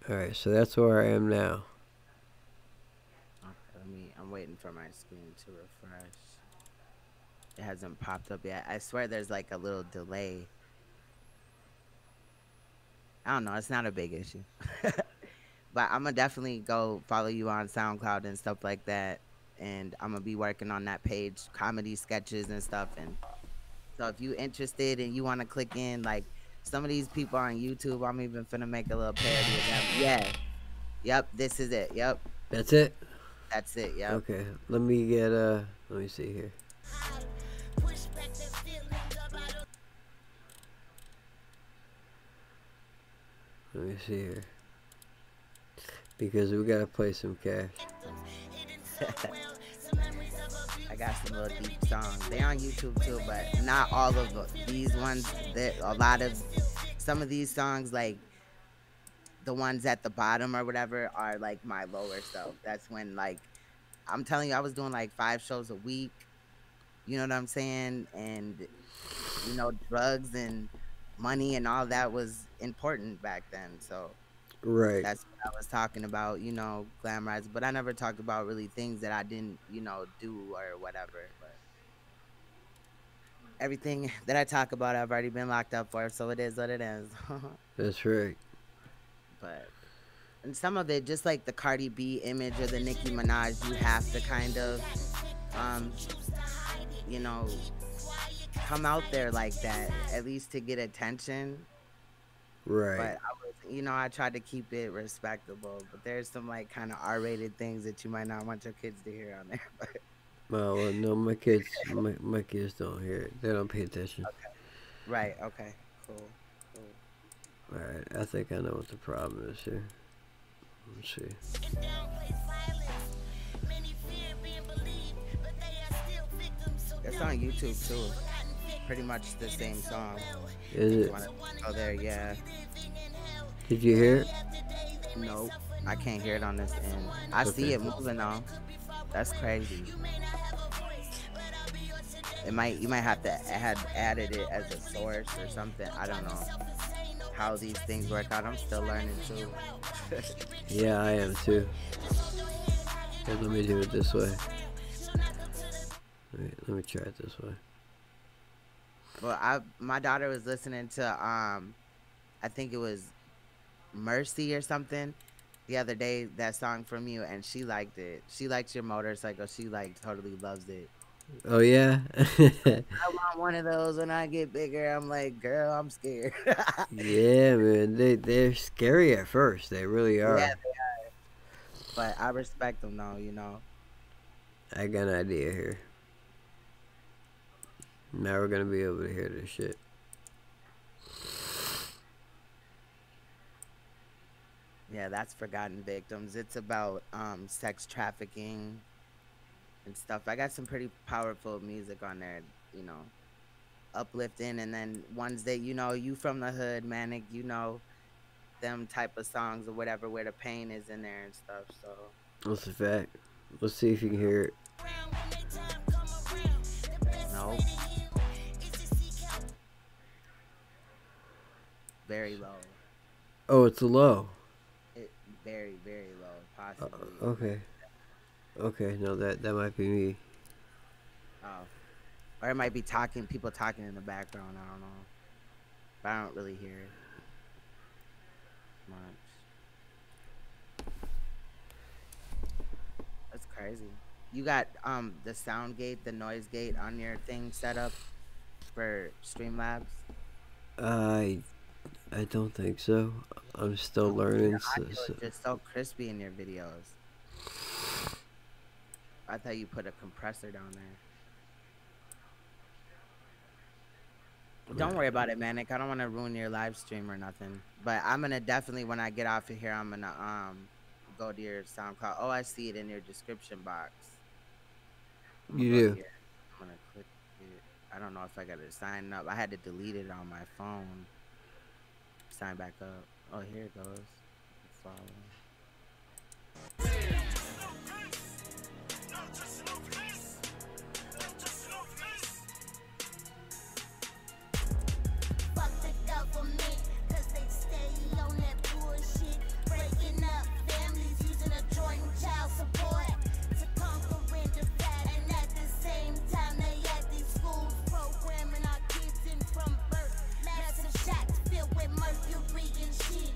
Alright, so that's where I am now. Okay, I'm waiting for my screen to refresh. It hasn't popped up yet. I swear there's like a little delay. I don't know. It's not a big issue. But I'm going to definitely go follow you on SoundCloud and stuff like that. And I'm going to be working on that page, comedy sketches and stuff. And so if you're interested and you want to click in, like some of these people on YouTube, I'm even finna make a little parody of them. Yeah. Yep. This is it. Yep. That's it? That's it. Yep. Okay. Let me get, let me see here. Let me see here. Because we gotta play some Cash. I got some little deep songs. They on YouTube too, but not all of them. These ones, a lot of, some of these songs, like the ones at the bottom or whatever, are like my lower stuff. That's when, like, I'm telling you, I was doing like 5 shows a week. You know what I'm saying? And, you know, drugs and money and all that was important back then. So right, that's what I was talking about, you know, glamorized. But I never talked about really things that I didn't, you know, do or whatever. But everything that I talk about, I've already been locked up for, so it is what it is. That's right. But, and some of it, just like the Cardi B image or the Nicki Minaj, you have to kind of, you know, come out there like that, at least to get attention. Right. But I was, you know, I tried to keep it respectable. But there's some like kind of R-rated things that you might not want your kids to hear on there. But well, no, my kids don't hear it. They don't pay attention. Okay. Right. Okay. Cool. All right. I think I know what the problem is here. Let's see. It's on YouTube too. Pretty much the same song. Is it? Oh, there, yeah. Did you hear it? Nope. I can't hear it on this end. I see it moving though. That's crazy. You might have to added it as a source or something. I don't know how these things work out. I'm still learning too. Yeah, I am too. Hey, let me do it this way. Let me try it this way. Well, my daughter was listening to I think it was Mercy or something the other day, that song from you, and she liked it. She likes your motorcycle. She like totally loves it. Oh yeah. I want one of those when I get bigger. I'm like, girl, I'm scared. Yeah, man. They're scary at first. They really are. Yeah, they are. But I respect them though, you know. I got an idea here. Now we're gonna be able to hear this shit. Yeah, that's Forgotten Victims. It's about sex trafficking and stuff. I got some pretty powerful music on there, you know, uplifting, and then ones that, you know, you from the hood, Manik, you know, them type of songs or whatever where the pain is in there and stuff. So That's a fact. Let's see if you can hear it. no, very low. Oh, it's a low. Very, very low, possibly. Okay. Okay, no, that might be me. Oh. Or it might be people talking in the background, I don't know. But I don't really hear it much. That's crazy. You got the sound gate, the noise gate on your thing set up for Streamlabs? I don't think so. I'm still learning. It's just so crispy in your videos. I thought you put a compressor down there. Don't worry about it, Manik. I don't want to ruin your live stream or nothing. But I'm gonna definitely, when I get off of here, I'm gonna go to your SoundCloud. Oh, I see it in your description box. You do. I'm gonna click it. I don't know if I gotta sign up. I had to delete it on my phone. Sign back up. Oh, here it goes. Follow. Fuck the government, 'cause they stay on that bullshit. Breaking up families using a joint child support to conquer and divide. And at the same time, they at these schools programming our kids in from birth. Massive shacks filled with mercury and shit.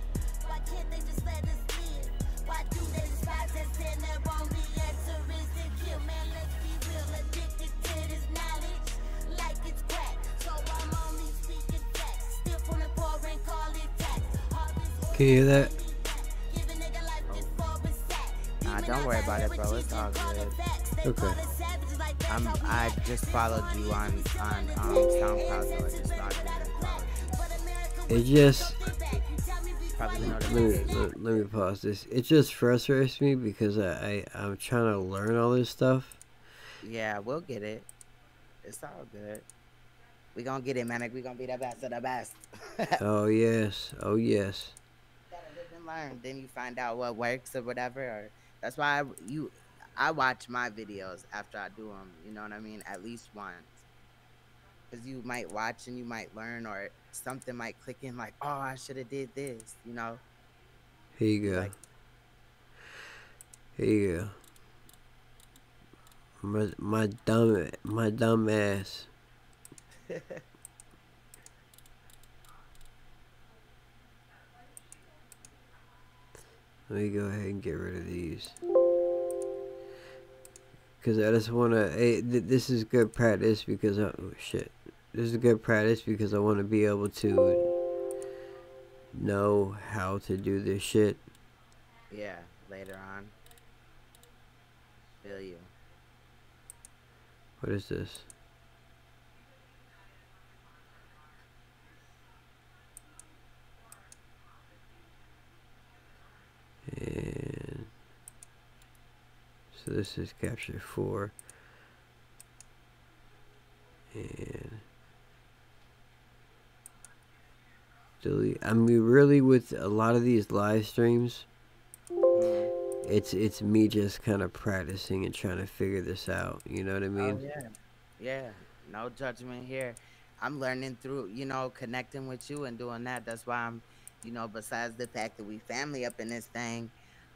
Why can't they just let us live? Why do they despise us and their only answer is to kill? Man, let's be real, addicted to this knowledge like it's crack. So I'm only speaking facts. Still from the poor and call it tax. Can you hear that? Nah, don't worry about it, bro. It's all good. Okay. I just followed you on SoundCloud, so I just logged in and followed you. It just Probably the notification. let me pause this. It just frustrates me because I'm trying to learn all this stuff. Yeah, we'll get it. It's all good. We gonna get it, Manik. We gonna be the best of the best. Oh yes, oh yes. You gotta live and learn. Then you find out what works or whatever. Or that's why I watch my videos after I do them. You know what I mean? At least once. Because you might watch and you might learn, or something might click in like, oh, I should have did this, you know? Here you go. Like, here you go. My dumb ass. Let me go ahead and get rid of these. Because I just want to... Hey, this is good practice because... Oh, shit. This is good practice because I want to be able to know how to do this shit. yeah, later on. Feel you. What is this? And so this is capture 4. And delete. I mean, really, with a lot of these live streams, it's me just kind of practicing and trying to figure this out. You know what I mean? Oh, yeah. Yeah. No judgment here. I'm learning through, you know, connecting with you and doing that. That's why You know, besides the fact that we family up in this thing,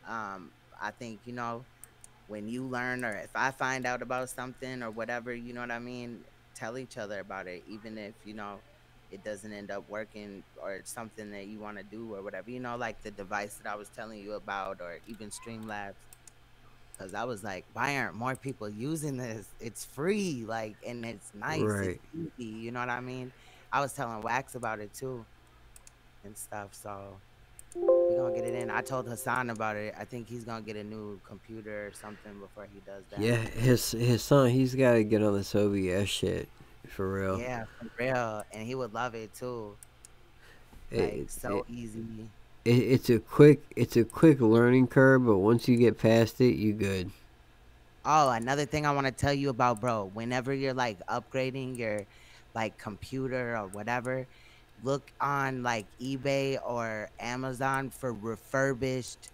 I think, you know, when you learn or if I find out about something or whatever, you know what I mean, tell each other about it, even if, you know, it doesn't end up working or it's something that you want to do or whatever, you know, like the device that I was telling you about or even Streamlabs. Cause I was like, why aren't more people using this? It's free, like, and it's nice. It's Right. easy. You know what I mean? I was telling Wax about it too and stuff. So we gonna get it in. I told Hassan about it. I think he's gonna get a new computer or something before he does that. Yeah, his son, he's got to get on this OBS shit for real. Yeah, for real. And he would love it too. It, Like so it, easy. it's a quick learning curve, but once you get past it, you good. Oh, another thing I want to tell you about, bro. Whenever you're like upgrading your like computer or whatever, look on like eBay or Amazon for refurbished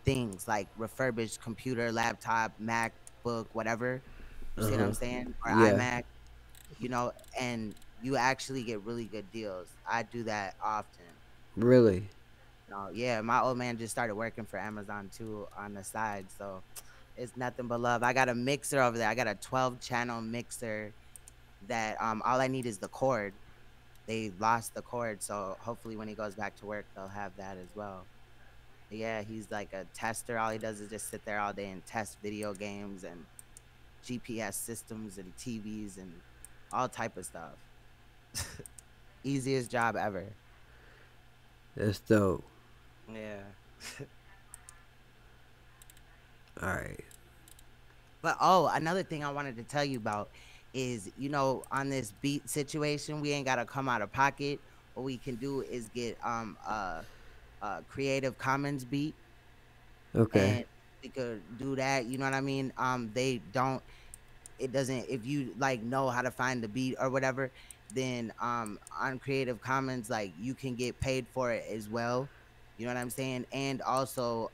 things, like refurbished computer, laptop, MacBook, whatever. You Uh see what huh. I'm saying? Or Yeah. iMac, you know, and you actually get really good deals. I do that often. Really. No, yeah, my old man just started working for Amazon too on the side, so it's nothing but love. I got a mixer over there. I got a 12 channel mixer that all I need is the cord. They lost the cord, so hopefully when he goes back to work, they'll have that as well. Yeah, he's like a tester. All he does is just sit there all day and test video games and GPS systems and TVs and all type of stuff. Easiest job ever. That's dope. Yeah. All right. But oh, another thing I wanted to tell you about is, you know, on this beat situation, we ain't gotta come out of pocket. What we can do is get a Creative Commons beat, Okay. and we could do that. You know what I mean? They don't. It doesn't. If you like know how to find the beat or whatever, then on Creative Commons, like you can get paid for it as well. You know what I'm saying? And also,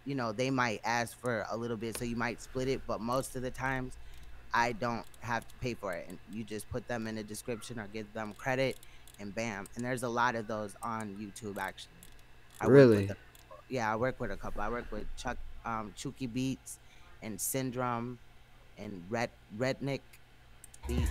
you know, they might ask for a little bit, so you might split it. But most of the times I don't have to pay for it. And you just put them in the description or give them credit and bam. And there's a lot of those on YouTube actually. I work with Really. a yeah, I work with a couple. I work with Chucky Beats and Syndrome and Rednick Beats.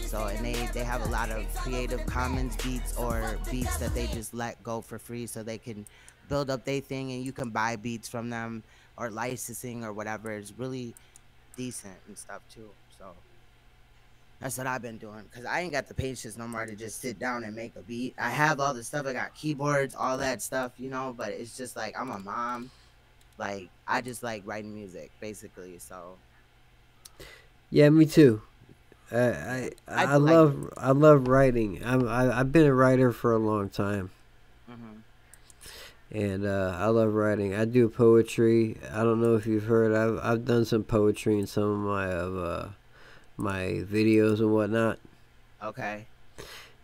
So and they have a lot of Creative Commons beats or beats that they just let go for free so they can build up their thing and you can buy beats from them or licensing or whatever. It's really decent and stuff too. So that's what I've been doing because I ain't got the patience no more to just sit down and make a beat. I have all the stuff. I got keyboards, all that stuff, you know. But it's just like I'm a mom. Like I just like writing music, basically. So Yeah, me too. yeah, I do like. I love writing. I've been a writer for a long time, Mm-hmm. and I love writing. I do poetry. I don't know if you've heard. I've done some poetry in some of my videos and whatnot. Okay.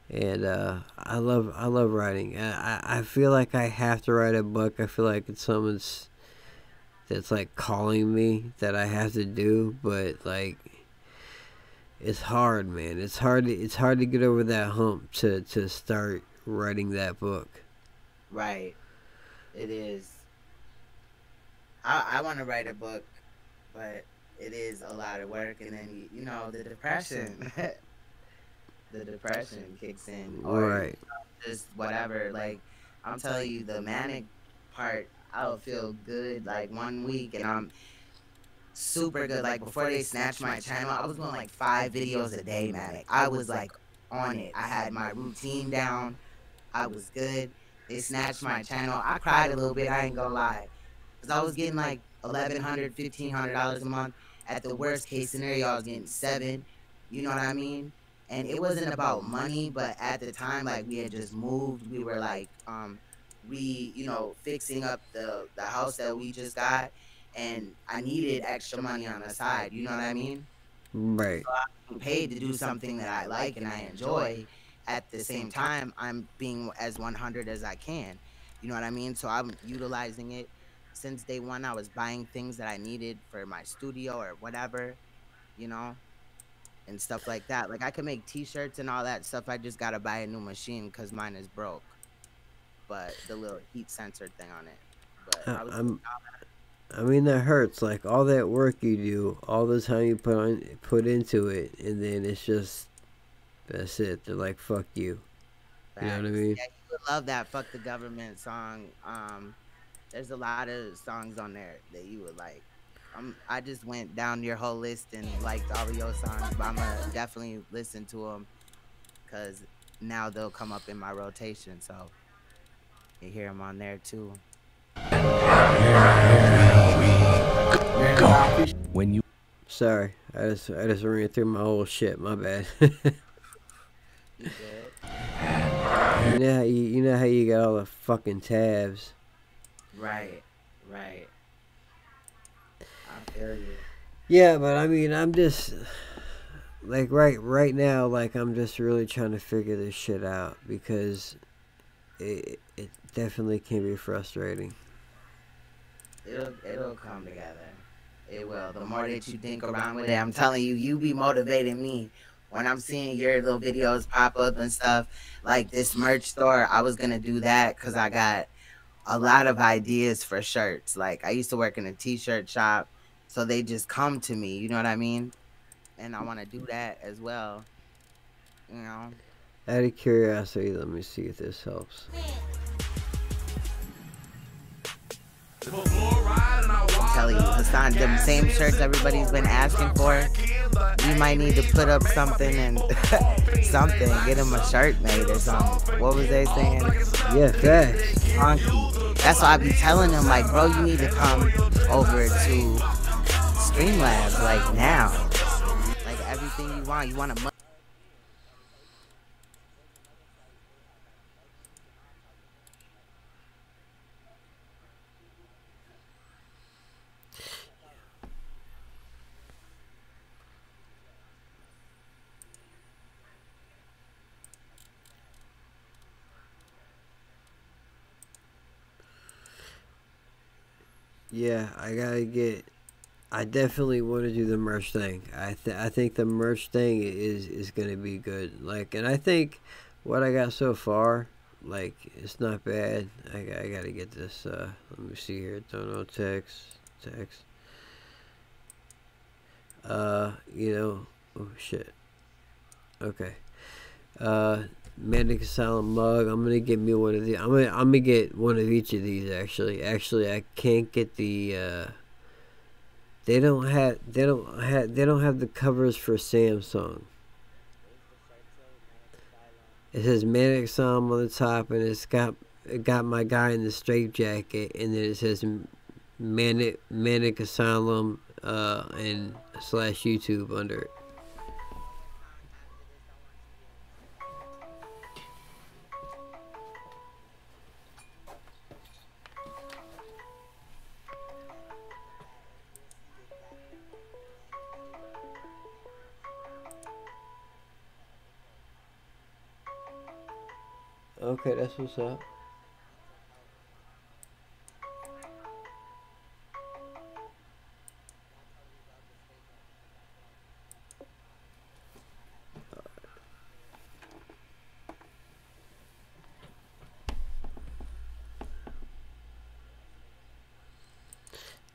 And I love writing. I feel like I have to write a book. I feel like it's something that's like calling me that I have to do, but like it's hard, man. It's hard to get over that hump to start writing that book. Right. It is. I want to write a book, but it is a lot of work, and then you know the depression. The depression kicks in, or Right. just whatever. Like I'm telling you, the manic part, I'll feel good like 1 week, and I'm super good. Like before they snatched my channel, I was doing like 5 videos a day, manic. I was like on it. I had my routine down. I was good. They snatched my channel. I cried a little bit. I ain't gonna lie, because I was getting like 1,100, $1,500 a month. At the worst case scenario, I was getting seven. You know what I mean? And it wasn't about money, but at the time, like we had just moved. We were like, you know, fixing up the house that we just got, and I needed extra money on the side. You know what I mean? Right. I'm paid to do something that I like and I enjoy. At the same time, I'm being as 100 as I can. You know what I mean? So I'm utilizing it since day one. I was buying things that I needed for my studio or whatever, you know, and stuff like that. Like I can make t-shirts and all that stuff. I just got to buy a new machine because mine is broke. but the little heat sensor thing on it. But I was I mean, that hurts. Like, all that work you do, all the time you put into it, and then it's just, that's it. They're like, fuck you. You know what I mean? Yeah, you would love that "Fuck the Government" song. There's a lot of songs on there that you would like. I just went down your whole list and liked all of your songs, but I'm gonna definitely listen to them because now they'll come up in my rotation, so you hear them on there too. When you sorry, I just ran through my whole shit. My bad. You good? You know how you got all the fucking tabs. Right. I feel you. Yeah, but I mean, I'm just like right now, like I'm just really trying to figure this shit out because it definitely can be frustrating. It'll come together. It will. The more that you think around with it, I'm telling you, you be motivating me. When I'm seeing your little videos pop up and stuff, like this merch store, I was gonna do that because I got a lot of ideas for shirts. Like I used to work in a t-shirt shop, so they just come to me, you know what I mean? And I want to do that as well, you know. Out of curiosity, let me see if this helps. I'm telling you, Hassan, them same shirts everybody's been asking for, you might need to put up something and something, get them a shirt made or something. What was they saying? Yeah, facts. That's why I be telling them, like, bro, you need to come over to Streamlabs, like, now. Like, everything you want a month. Yeah, I definitely want to do the merch thing. I think the merch thing is gonna be good. Like, and I think what I got so far, like, it's not bad. I gotta get this. Let me see here. Don't know text. You know. Oh shit. Okay. ManikAsylum mug. I'm gonna get me one of these. I'm gonna get one of each of these. Actually, I can't get the. They don't have the covers for Samsung. It says ManikAsylum on the top, and it got my guy in the straight jacket, and then it says ManikAsylum and /YouTube under it. Okay, that's what's up.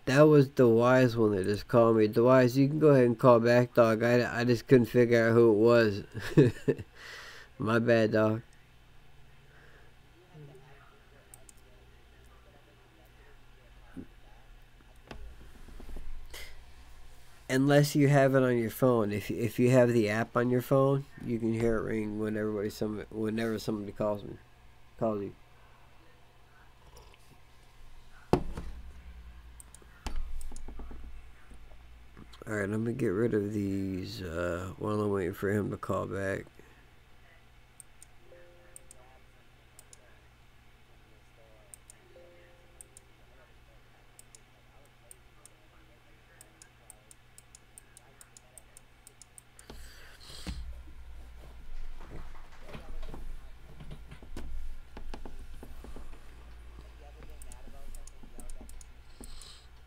That was the wise one that just called me. The wise, you can go ahead and call back, dog. I just couldn't figure out who it was. My bad, dog. Unless you have it on your phone. If you have the app on your phone, you can hear it ring whenever somebody calls you. Alright, I'm gonna get rid of these while I'm waiting for him to call back.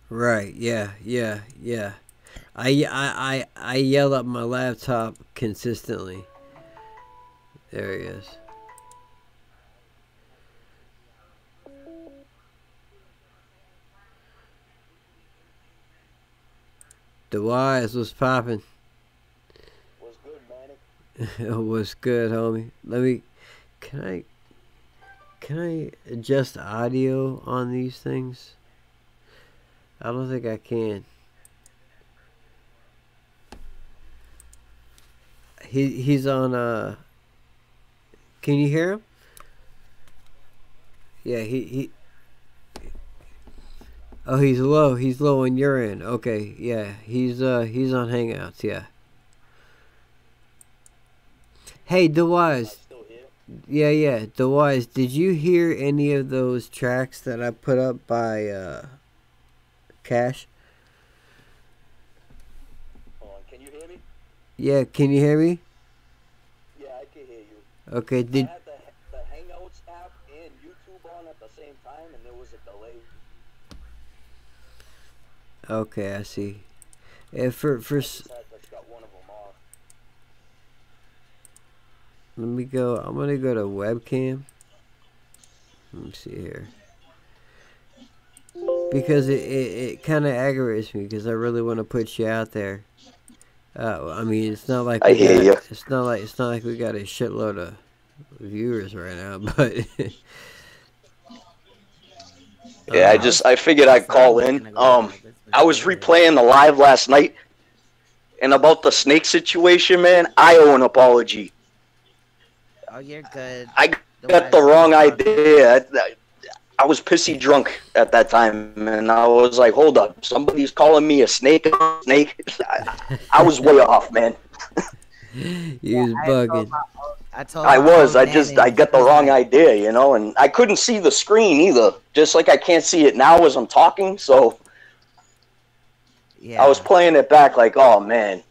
Right, yeah. I yell at my laptop consistently. There he is. The Wise was popping. What's good, Manik? What's good, homie? Can I adjust audio on these things? I don't think I can. He's on can you hear him? Yeah, he oh, he's low. He's low on your end. Okay, yeah. He's on Hangouts, yeah. Hey, DeWise. Yeah, DeWise, did you hear any of those tracks that I put up by Cash? Hold on, can you hear me? Yeah, can you hear me? Yeah, I can hear you. Okay, did I had the Hangouts app and YouTube on at the same time, and there was a delay. Okay, I see. For I just had to shut one of them off. let me go. I'm gonna go to webcam. Let me see here. Because it kind of aggravates me because I really want to put you out there. I mean, it's not like I hear you. It's not like we got a shitload of viewers right now, but Yeah, I figured I'd call in. I was replaying the live last night, and about the snake situation, man, I owe an apology. Oh, you're good. I got the wrong idea. I was pissy drunk at that time, and I was like, hold up, somebody's calling me a snake. I was way off, man. You was bugging. I got the wrong idea, you know, and I couldn't see the screen either, just like I can't see it now as I'm talking, so I was playing it back like, oh, man.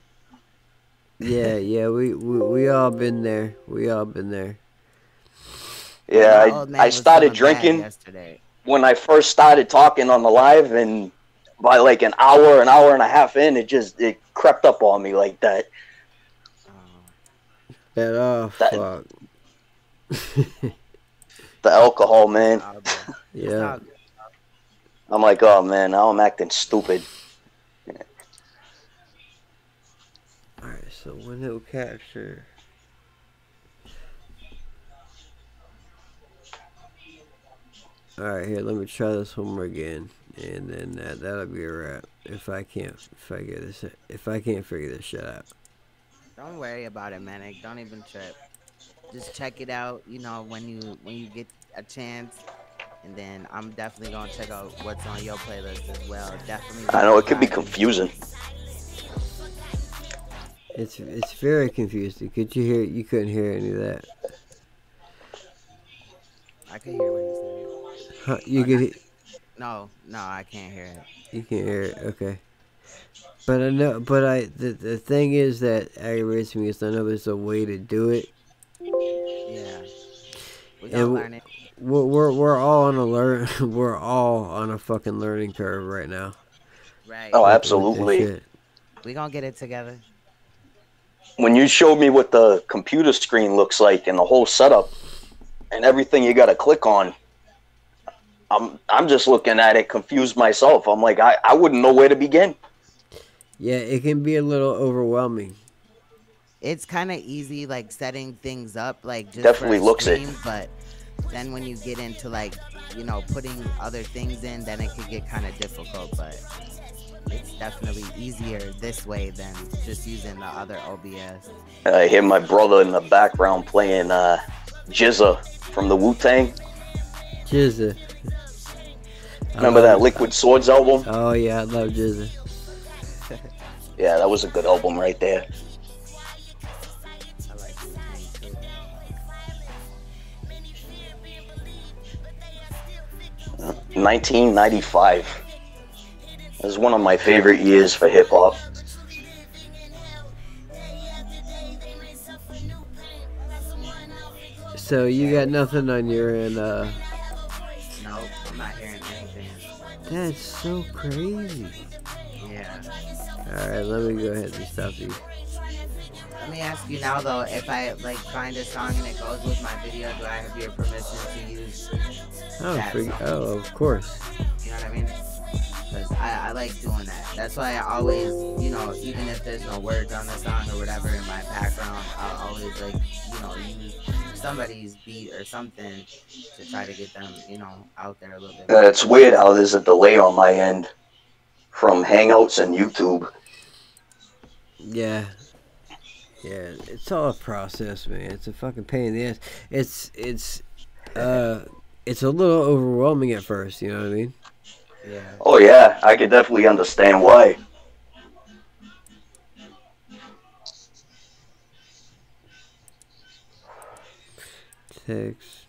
Yeah, we all been there. We all been there. Yeah, I started drinking when I first started talking on the live, and by like an hour and a half in, it crept up on me like that. Fuck. The alcohol, man. Yeah. I'm like, oh man, now I'm acting stupid. Alright, so when it'll capture. Alright, here, let me try this one more again, and then that'll be a wrap. If I can't figure this shit out. Don't worry about it, Manik. Don't even trip. Just check it out, you know, when you get a chance, and then I'm definitely gonna check out what's on your playlist as well. Definitely. I know it could be confusing. It's very confusing. Could you hear? You couldn't hear any of that. I can hear what he's saying. Huh, you could. No, I can't hear it. You can't hear it. Okay. But I know. The thing is that aggravates me is I know there's a way to do it. Yeah. We gotta learn it. We're all on we're all on a fucking learning curve right now. Right. Oh, absolutely. We gonna get it together. When you showed me what the computer screen looks like and the whole setup and everything you gotta click on, I'm just looking at it confused myself. I'm like, I wouldn't know where to begin. Yeah, it can be a little overwhelming. It's kind of easy, like setting things up, like just definitely for a looks stream, it. But then when you get into like, you know, putting other things in, then it could get kind of difficult. But it's definitely easier this way than just using the other OBS. I hear my brother in the background playing Jizza from the Wu-Tang. Jizza. Remember that Liquid Swords album? Oh yeah, I love Jizza. Yeah, that was a good album right there. I like Wu-Tang too. 1995. It was one of my favorite years for hip hop. So you got nothing on your end, No, I'm not hearing anything. That's so crazy. Yeah. Alright, let me go ahead and stop you. Let me ask you now though, if I like find a song and it goes with my video, do I have your permission to use that song? Oh, of course. You know what I mean? Cause I like doing that. That's why I always, you know, even if there's no words on the song or whatever in my background, I'll always like, you know, use somebody's beat or something to try to get them, you know, out there a little bit more. It's weird how there's a delay on my end from Hangouts and YouTube. Yeah. Yeah, it's all a process, man. It's a fucking pain in the ass. It's a little overwhelming at first, you know what I mean? Yeah. Oh yeah, I could definitely understand why. Text,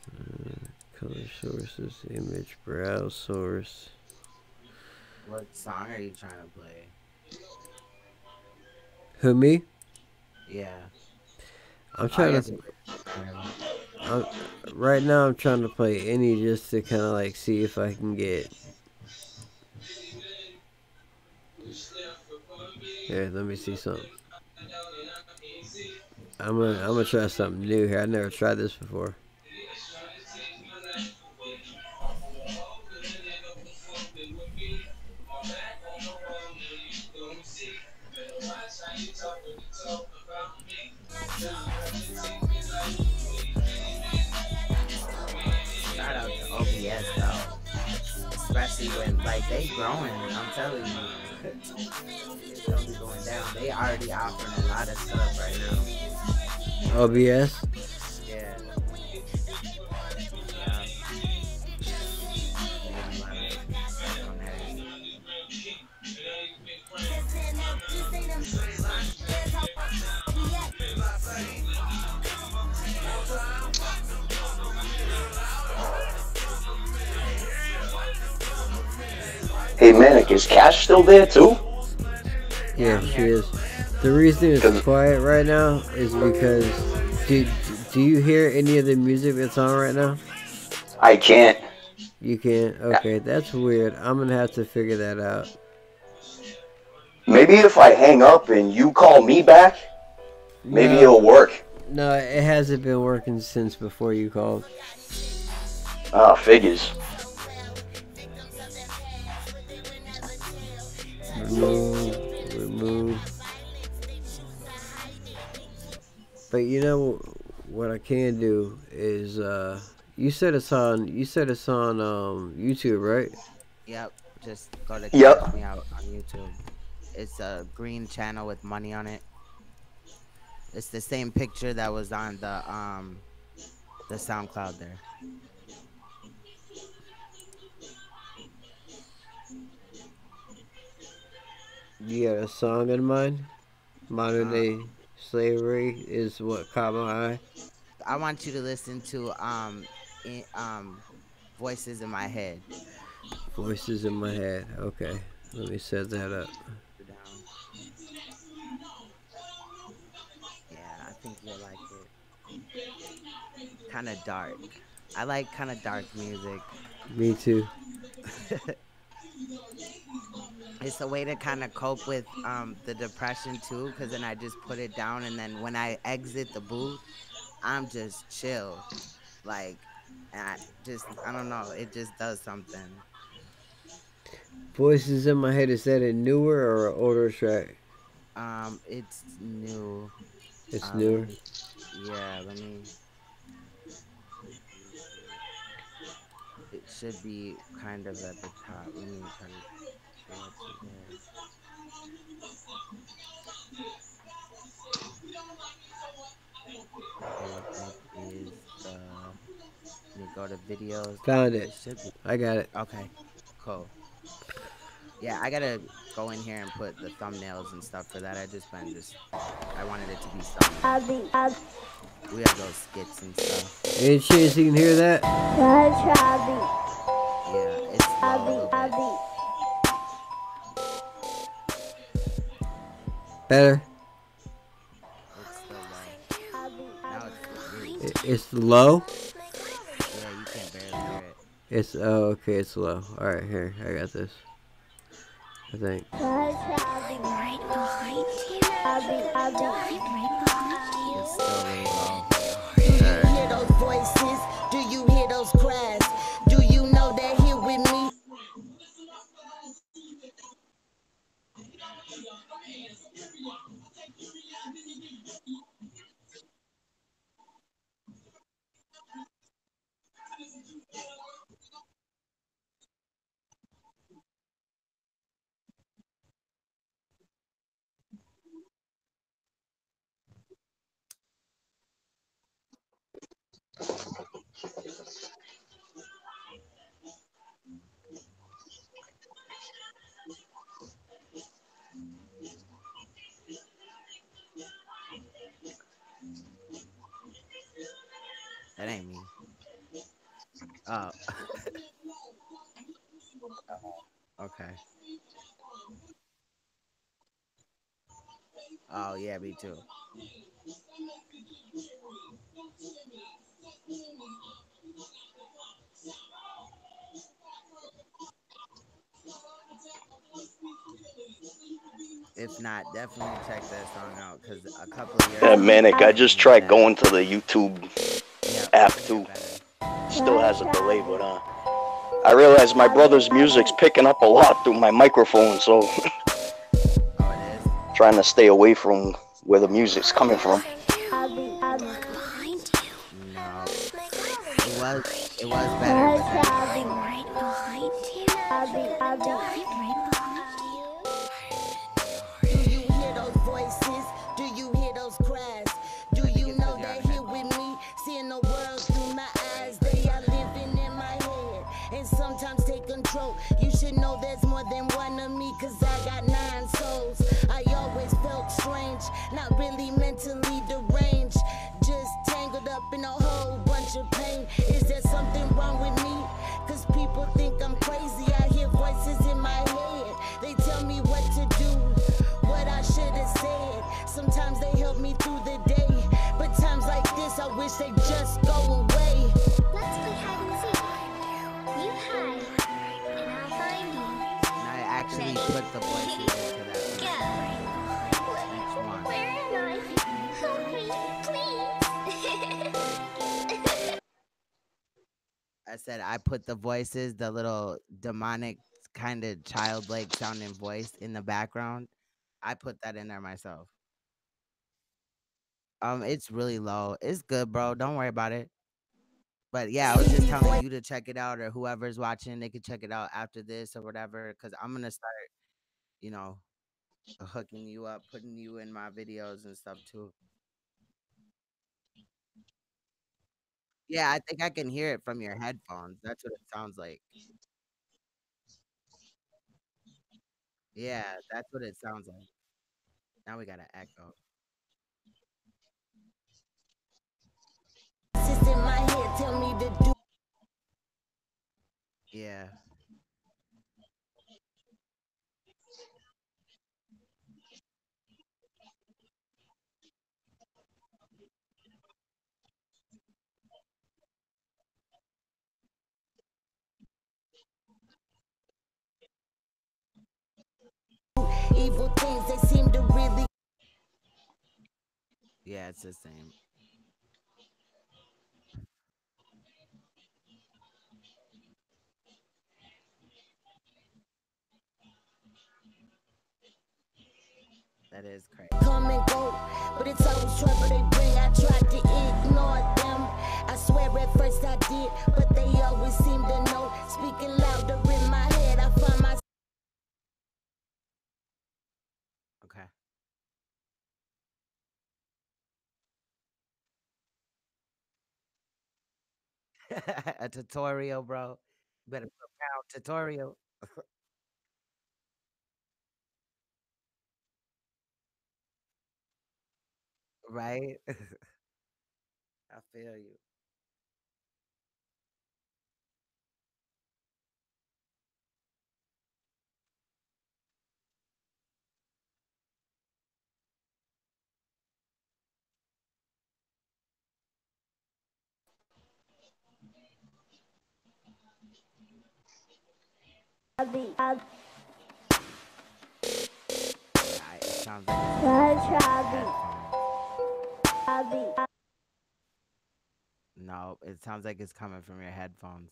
color sources, image, browse source. What song are you trying to play? Who, me? Yeah. I'm trying to. Right now, I'm trying to play any just to kind of like see if I can get. Here, let me see something. I'm gonna try something new here. I never tried this before. Shout out to OBS though, especially when like they growing. I'm telling you, it's gonna be going down. They already offering a lot of stuff right now. OBS. Yeah. Hey Manik, is Cash still there too? Yeah, she is. The reason it's quiet right now is because do you hear any of the music that's on right now? I can't. You can't? Okay, that's weird. I'm gonna have to figure that out. Maybe if I hang up and you call me back, maybe it'll work. No, it hasn't been working since before you called. Ah, figures. Remove. But you know what I can do is you said it's on YouTube, right? Yep. Just go to check me out on YouTube. It's a green channel with money on it. It's the same picture that was on the SoundCloud there. You got a song in mind? Modern Day Slavery is what caught my eye. I want you to listen to Voices in My Head. Voices in My Head. Okay, let me set that up. Yeah, I think you'll like it. Kind of dark. I like kind of dark music. Me too. It's a way to kind of cope with the depression too, because then I just put it down, and then when I exit the booth, I'm just chill. Like, I don't know, it just does something. Voices in My Head, is that a newer or an older track? It's new. It's newer? Yeah, let me... It should be kind of at the top. Let me try to show it to there. Is the... Let me go to videos. Found it. Should be. I got it. Okay, cool. Yeah, I gotta go in here and put the thumbnails and stuff for that. I wanted it to be something. We have those skits and stuff. Any chance you can hear that? Yeah, it's low a little bit. Better? It's still low. Now It's low? Yeah, you can barely hear it. It's, oh, okay, it's low. Alright, here, I got this. I think. It's still really low. Do you hear those voices? Do you hear those cries? Do you know they're here with me? Oh. Okay. Oh yeah, me too. If not, definitely check that song out because a couple of years Yeah, ago, Manik, I it just was tried bad. going to the YouTube Yeah, app it'll too. get better. Still has a delay, but I realized my brother's music's picking up a lot through my microphone, so Oh, it is. trying to stay away from where the music's coming from. No, it was better, but then Do you hear those voices? Do you hear those cries? Do you know they're here with me? Seeing the world through my eyes. They are living in my head and sometimes take control. You should know there's more than one of me, cause I got 9 souls. I always felt strange, not really mentally deranged, just tangled up in a whole bunch of pain. Is there something wrong with me? Cause people think I'm crazy. I hear voices in my head. They tell me what to do, what I should have said. Sometimes they help me through the day, but times like this I wish they just go away. Let's play hide and seek. You hide, and I'll find you. and I actually put the voices into that one. Each one. Where am I? Help me, please. I said I put the voices, the little demonic kind of childlike sounding voice in the background. I put that in there myself. It's really low. It's good, bro. Don't worry about it. But yeah, I was just telling you to check it out, or whoever's watching, they could check it out after this or whatever. Cause I'm gonna start, you know, hooking you up, putting you in my videos and stuff too. Yeah, I think I can hear it from your headphones. That's what it sounds like. Yeah, that's what it sounds like. Now we got an echo. Voices in my head tell me to do. Yeah. Evil things, they seem to really. Yeah, it's the same. That is crazy. Come and go, but it's always trouble they bring. I tried to ignore them. I swear at first I did, but they always seem to know. Speaking louder in my head, I find myself. Okay. A tutorial, bro. You better put pound tutorial. Right? I feel you. It sounds like no, it sounds like it's coming from your headphones.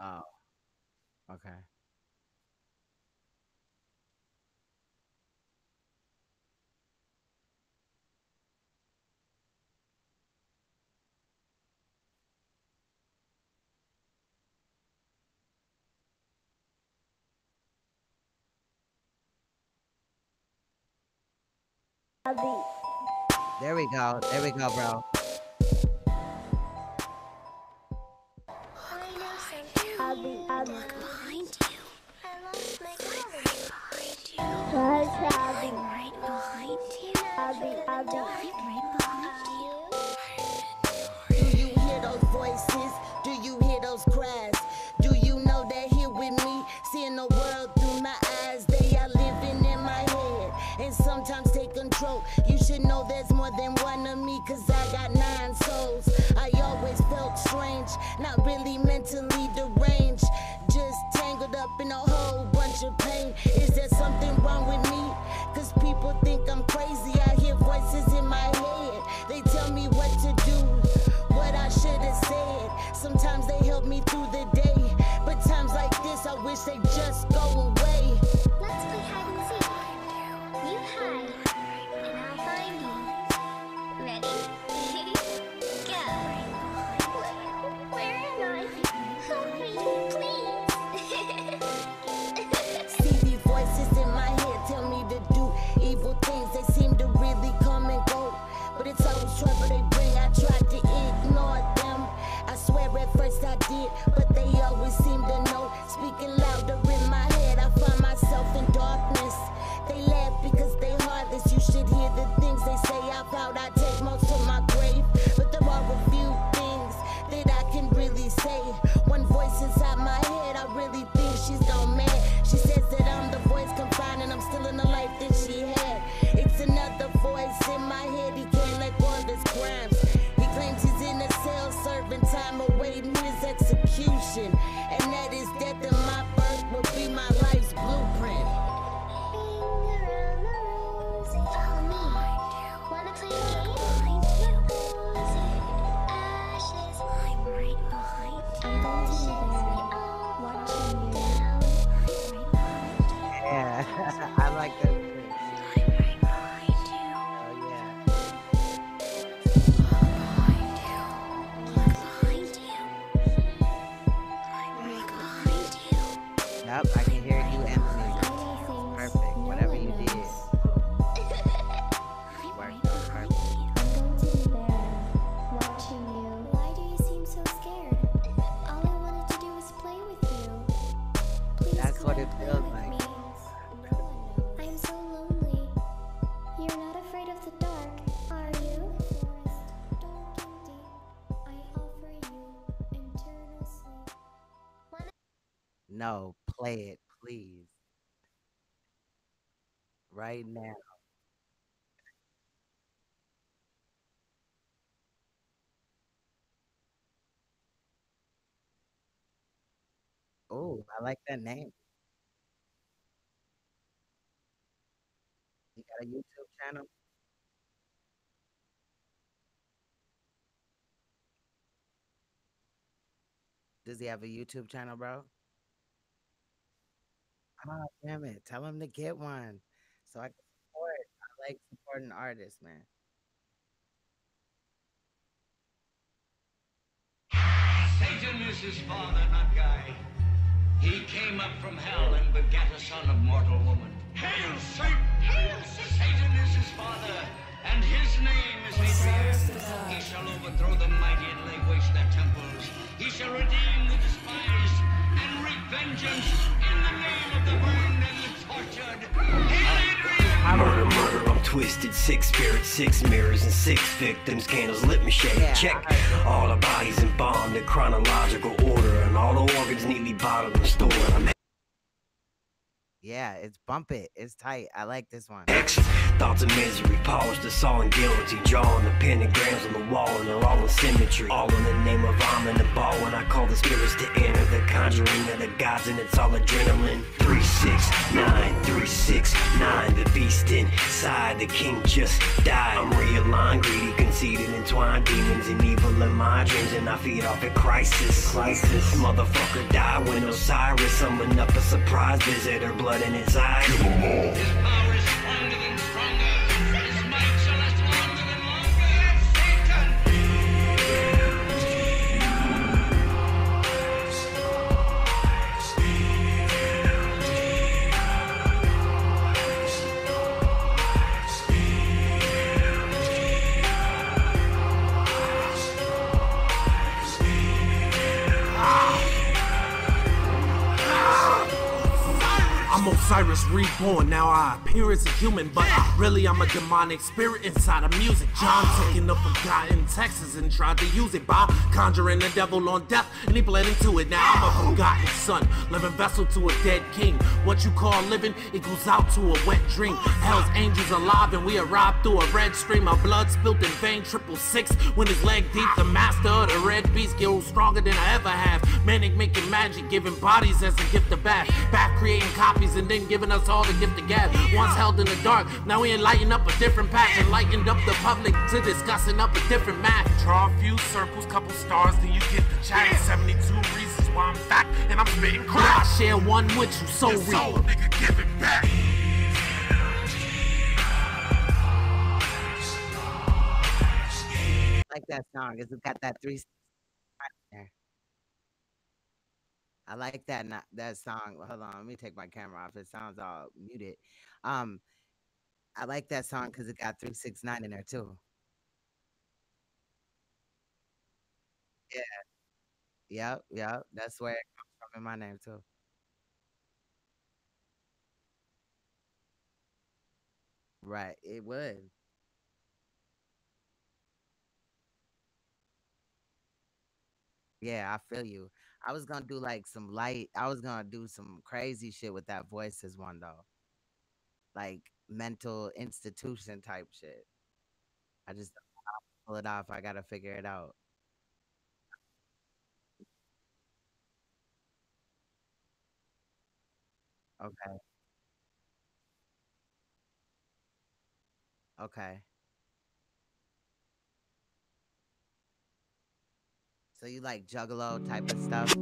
Oh, okay. There we go. There we go, bro. I know something. Look behind you. I lost my glasses. Behind you. I'm right behind you. I'm right behind you. Do you than one of me, cause I got 9 souls. I always felt strange, not really mentally deranged, just tangled up in a whole bunch of pain. Is there something wrong with me? Cause people think I'm crazy. I hear voices in my head, they tell me what to do, what I should have said. Sometimes they help me through the day, but times like this I wish they just go away. Let's play hide and seek. You hide, and I'll find you. Ready? Go. Where am I? Help me, please. See these voices in my head tell me to do evil things. They seem to really come and go, but it's always trouble they bring. I tried to ignore them, I swear at first I did, but they always seem to know. Speaking louder in my head, I find myself in darkness. They laugh because they heartless. You should hear the things they say out loud. I take most to my grave, but there are a few things that I can really say. One voice inside my head, I really think she's gone mad. She says that I'm the voice confined and I'm still in the life that she had. It's another voice in my head, he can't let go of his crimes. He claims he's in a cell serving time awaiting his execution, and that his death and my birth will be my life's blueprint. Follow me. Wanna play a game? Ashes. I'm right behind you. I'm going to be there, watching you. Yeah, I like that. I'm right behind you. Oh yeah. Yep, I can hear you and the music. Perfect. Whatever you did. Worked out perfect. I'm going to be there, watching you. Why do you seem so scared? All I wanted to do was play with you. Please That's come what and it play feels with like. me. I'm so lonely. You're not afraid of the dark, are you? Forest, dark and deep. I offer you eternal sleep. No, play it, please. Right now. Oh, I like that name. You got a YouTube channel? Does he have a YouTube channel, bro? Oh, damn it. Tell him to get one so I can support. I like supporting artists, man. Satan is his father, not Guy. He came up from hell and begat a son of mortal woman. Hail Satan! Hail Satan! Satan is his father, and his name is Hatred. He shall overthrow the mighty and lay waste their temples. He shall redeem the despised and reap vengeance in the name of the burned and the tortured. Murder, murder, I'm twisted. 6 spirits, 6 mirrors, and 6 victims. Candles lit me shade. Check all the bodies embalmed in chronological order, and all the organs neatly bottled and stored. I'm Yeah, it's bump it. It's tight. I like this one. thoughts of misery, polished the saw and guilty, drawing the pentagrams on the wall, and they're all in symmetry. All in the name of I'm in the ball when I call the spirits to enter the conjuring of the gods, and it's all adrenaline. 369, 369, the beast inside, the king just died. I'm realigned, greedy, conceited, entwined, demons and evil in my dreams, and I feed off a crisis. Motherfucker died when Osiris summoned up a surprise visitor, blood in his eyes. Kill 'em all. His power is stronger than stronger. His might shall last longer than longer. Satan! I'm Osiris reborn, now I appear as a human, but really I'm a demonic spirit inside of music. John took in the forgotten Texas and tried to use it by conjuring the devil on death, and he bled into it. Now I'm a forgotten son, living vessel to a dead king. What you call living equals out to a wet dream. Hell's angels alive and we arrived through a red stream of blood spilt in vain. 666 when his leg deep, the master of the red beast grows stronger than I ever have. Manic making magic, giving bodies as a gift of bath. Back creating copies and then giving us all the gift of gab. Once held in the dark, now we enlighten up a different path. Enlightened up the public to discussing up a different math. Draw a few circles, couple stars, then you get the chat. 72 reasons why I'm fat and I'm spitting crack. I share one with you, so real. Soul, nigga, give it back. I like that song. It's got that 3 right there. I like that song. Hold on, let me take my camera off. It sounds all muted. I like that song because it got 369 in there too. Yeah. Yep. That's where it comes from in my name too. Right. It would. Yeah, I feel you. I was gonna do like some light. I was gonna do some crazy shit with that voices one though, like mental institution type shit. I just don't know how to pull it off. I gotta figure it out. Okay. Okay. So you like juggalo type of stuff?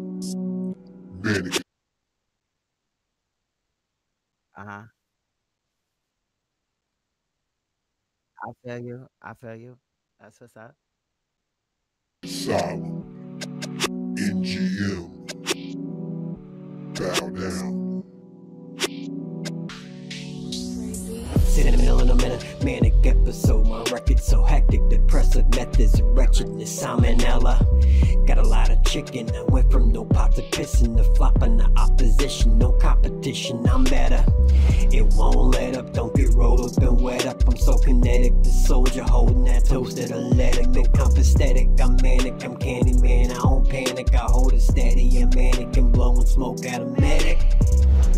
Uh huh. I feel you. I feel you. That's what's up. Sour. NGM. Bow down. Sit in the middle of a manic episode. My record so hectic, depressive methods, wretchedness. I'm an Ella. Got a lot of chicken. I went from no pot to pissing to flopping the opposition. No competition, I'm better. It won't let up, don't get rolled up and wet up. I'm so kinetic, the soldier holding that toasted athletic. No compathetic, I'm manic, I'm candy man. I don't panic, I hold it steady and manic and blowing smoke at a medic.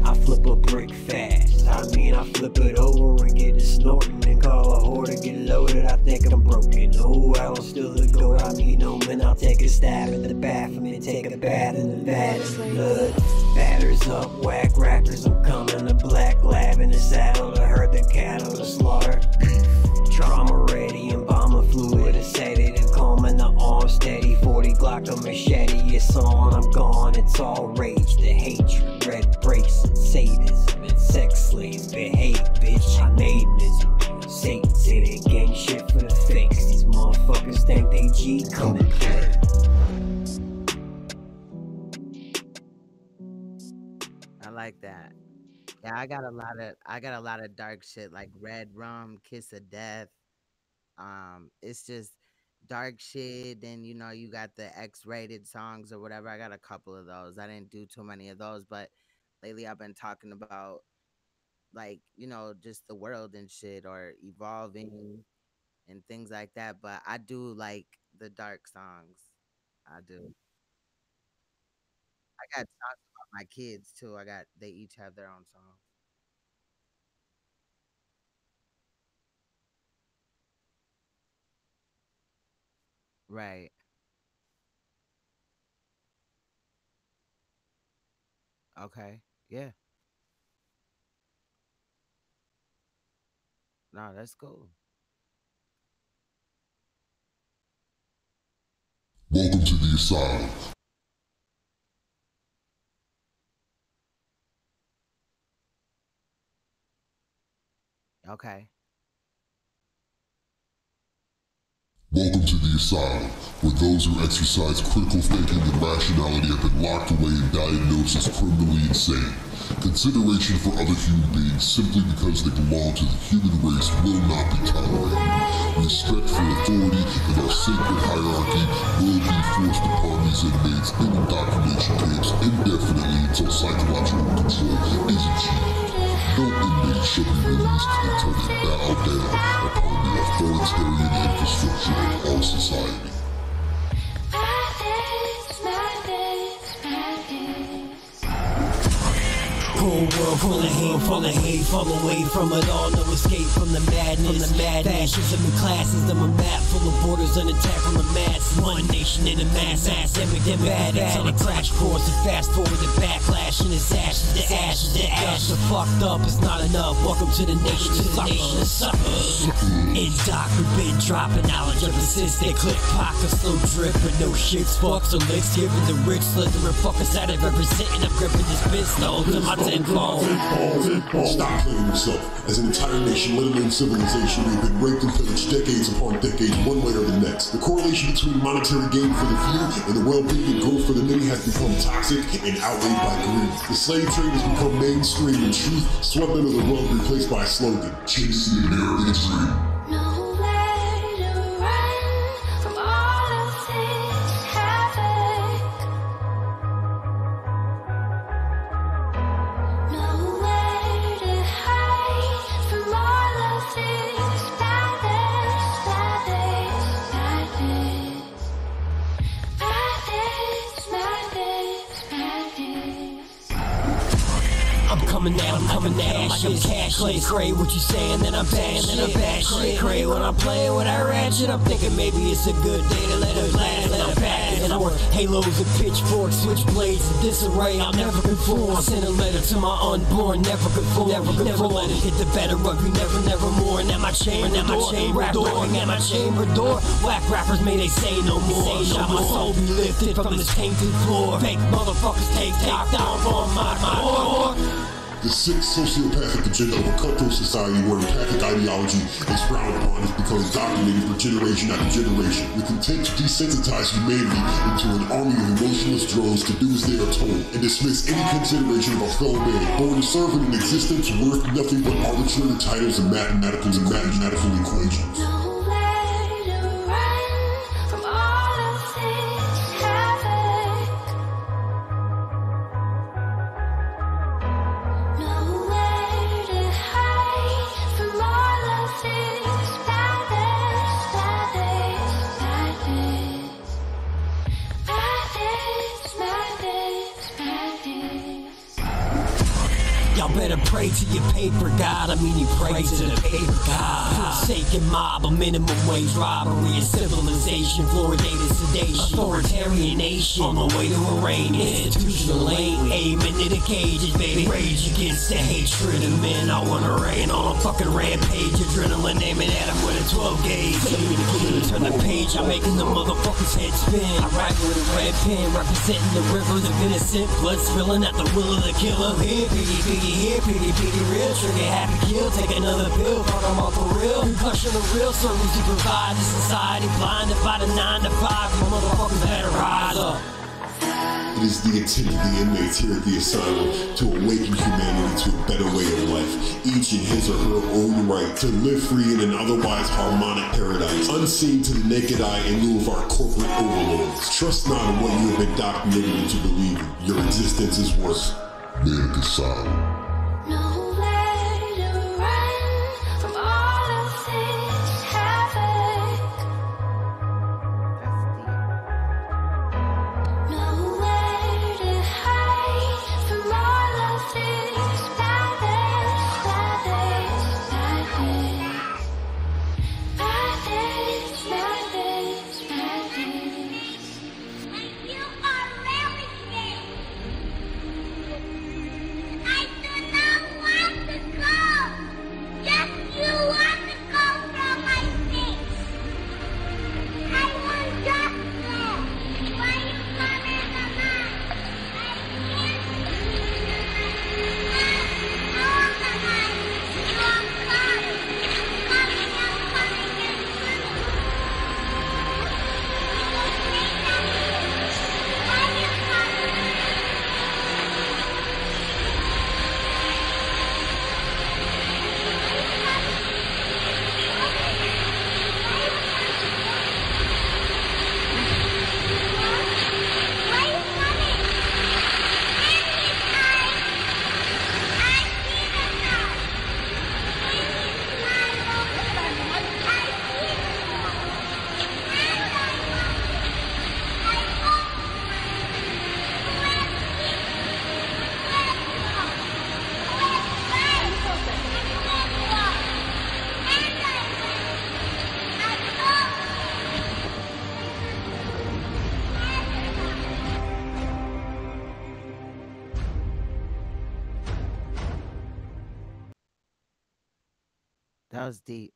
I flip a brick fast. I mean, I flip it over and get it snorting and call a whore to get loaded. I think I'm broken. Oh, I was still a goat. I mean, no man, I'll take a stab in the bathroom and take a bath in the vat of blood. Batters up, whack rappers. I'm coming to black lab in the saddle to herd the cattle to slaughter. Trauma ready and bomber fluid. A sedative, calming the arm steady. 40 Glock, a machete. It's on, I'm gone. It's all rage, the hatred, red bracelet, sadism, and sex slaves behave, bitch. I made misery. Satan say they gang shit for the fakes. These motherfuckers think they G come and play. I like that. Yeah, I got a lot of dark shit like Red Rum, Kiss of Death. It's just dark shit. Then you got the X-rated songs or whatever. I got a couple of those. I didn't do too many of those, but lately I've been talking about like just the world and shit or evolving and things like that. But I do like the dark songs. I do. I got songs about my kids too. They each have their own songs. Right. Okay. Yeah. No, that's cool. Welcome to the asylum. Okay. Welcome to the asylum, where those who exercise critical thinking and rationality have been locked away and diagnosed as criminally insane. Consideration for other human beings simply because they belong to the human race will not be tolerated. Respect for authority and our sacred hierarchy will be forced upon these inmates in indoctrination camps indefinitely until psychological control is achieved. No inmate shall be released until they bow down upon the authoritarian infrastructure of our society. Whole world full of hate, fall away from it all, no escape from the madness, fascism and classism, a map full of borders, an attack from the mass, one nation in a mass, epidemic, addicts on a crash course, and fast forward the backlash and its ashes, the ashes are fucked up, it's not enough, welcome to the nation of suckers, indoctrinate, dropping knowledge of the system, click pockets, slow drip, with no shits, fucks or licks, giving the rich, slithering fuckers out of representing, I'm gripping this pistol to my Stop playing yourself. As an entire nation, let alone civilization, we've been raped and pillaged decades upon decades, one way or the next. The correlation between monetary gain for the few and the well-being and growth for the many has become toxic and outweighed by greed. The slave trade has become mainstream, and truth swept under the rug, replaced by a slogan: chase the American dream. I'm coming down like I'm cash cray, what you saying, then I'm bad shit, cray, when I'm playing with that ratchet, I'm thinking maybe it's a good day to let it blast, let it back and forth, halos and pitchforks, switchblades and disarray, I'll never conform, I send a letter to my unborn, never conform, never let it hit the better of you, never more, and at my chamber door, at my chamber door, whack rappers may they say no more, shall my soul be lifted from this tainted floor, fake motherfuckers take down on my door. The sick sociopathic agenda of a cutthroat society where empathic ideology is frowned upon has become dominated for generation after generation, with intent to desensitize humanity into an army of emotionless drones to do as they are told, and dismiss any consideration of our fellow man, born to serve in an existence worth nothing but arbitrary titles and mathematical equations. Y'all better pray to your paper God, I mean you pray to the paper God. Forsaken mob, a minimum wage robbery, a civilization, fluoridated sedation, authoritarian nation, on the way to a reign, institutional aiming to the cages, baby, rage against the hatred of men. I wanna rain on a fucking rampage, adrenaline aiming at him with a 12 gauge. Turn the page, I'm making the motherfuckers head spin. I write with a red pen, representing the rivers of innocent blood spilling at the will of the killer. Here, pity, real trigger, happy kill, take another pill, fuck them off for real. Concussion of real service to provide to society, blinded by the 9 to 5, you motherfuckers better rise up. It is the intent of the inmates here at the asylum to awaken humanity to a better way of life, each in his or her own right, to live free in an otherwise harmonic paradise, unseen to the naked eye in lieu of our corporate overlords. Trust not in what you have been indoctrinated into believing. Your existence is worth ManikAsylum. I That was deep.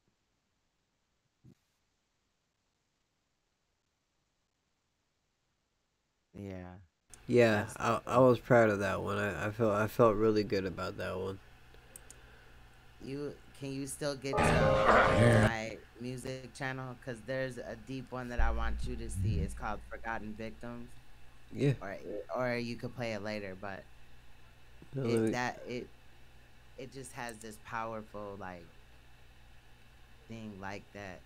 Yeah. Yeah, I was proud of that one. I felt really good about that one. Can you still get to my music channel? Cause there's a deep one that I want you to see. It's called Forgotten Victims. Yeah. Or you could play it later, but No, it just has this powerful like thing like that.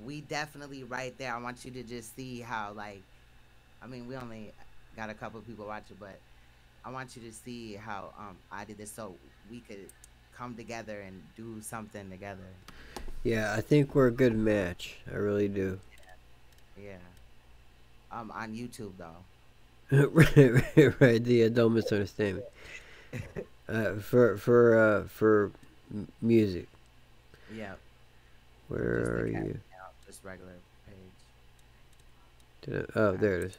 We definitely right there. I want you to just see how like, I mean, we only got a couple people watching, but I want you to see how I did this so we could come together and do something together. Yeah, I think we're a good match. I really do. Yeah. On YouTube though. right. Yeah, don't misunderstand me. For music. Yeah. Where are you? Just regular page. Oh, there it is.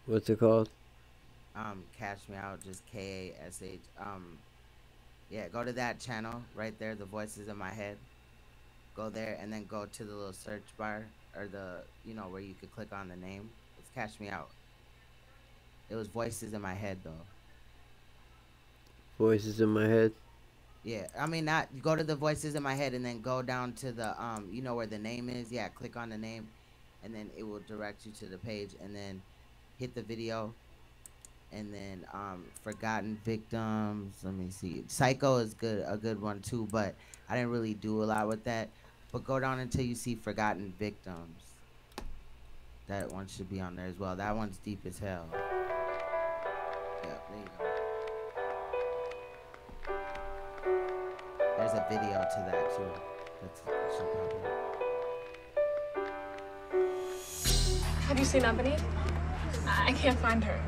What's it called? Cash Me Out, just KASH. Yeah, go to that channel right there, the voices in my head. Go there and then go to the little search bar or the, you know, where you could click on the name. It's Cash Me Out. It was voices in my head though. Voices in my head. Yeah, I mean, not go to the voices in my head and then go down to the you know where the name is. Yeah, click on the name, and then it will direct you to the page, and then hit the video, and then Forgotten Victims. Let me see. Psycho is a good one too, but I didn't really do a lot with that. But go down until you see Forgotten Victims. That one should be on there as well. That one's deep as hell. Yeah, there you go. There's a video to that too. That should probably. Have you seen Ebony? I can't find her.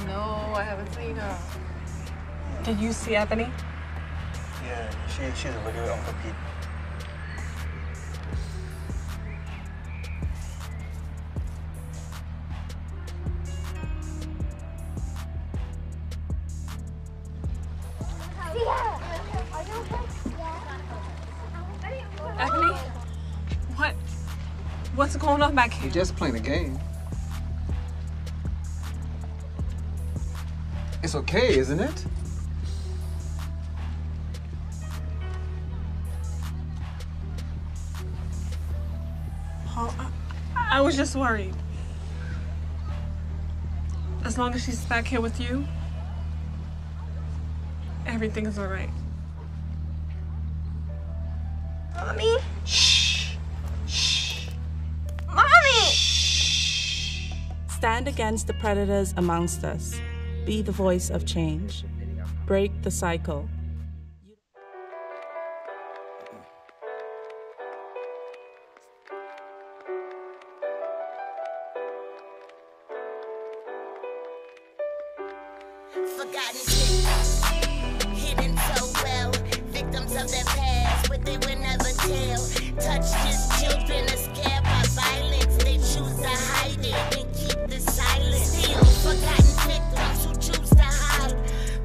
No, I haven't seen her. Did you see Ebony? Yeah, she's over there with Uncle Pete. Ebony? What's going on back here? You're just playing a game. It's okay, isn't it? Oh, I was just worried. As long as she's back here with you, everything is all right. Mommy? Shh. Shh. Mommy! Stand against the predators amongst us. Be the voice of change. Break the cycle. Forgotten victims, hidden so well. Victims of their past, but they will never tell. Touched his children, are scared by violence. They choose to hide it and keep the silence. Still forgotten victims who choose to hide.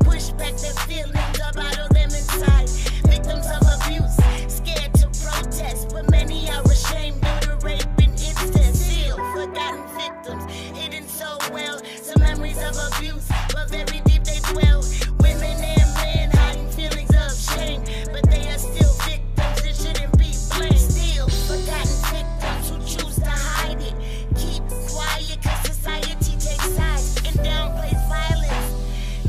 Push back their feelings or bottle them inside. Victims of abuse, scared to protest, but many are ashamed due to rape and incest. Still forgotten victims, hidden so well. Some memories of abuse, but very deep they dwell. Women and men hiding feelings of shame, but they are still victims and shouldn't be blamed. Still forgotten victims who choose to hide it. Keep quiet cause society takes sides and downplays violence.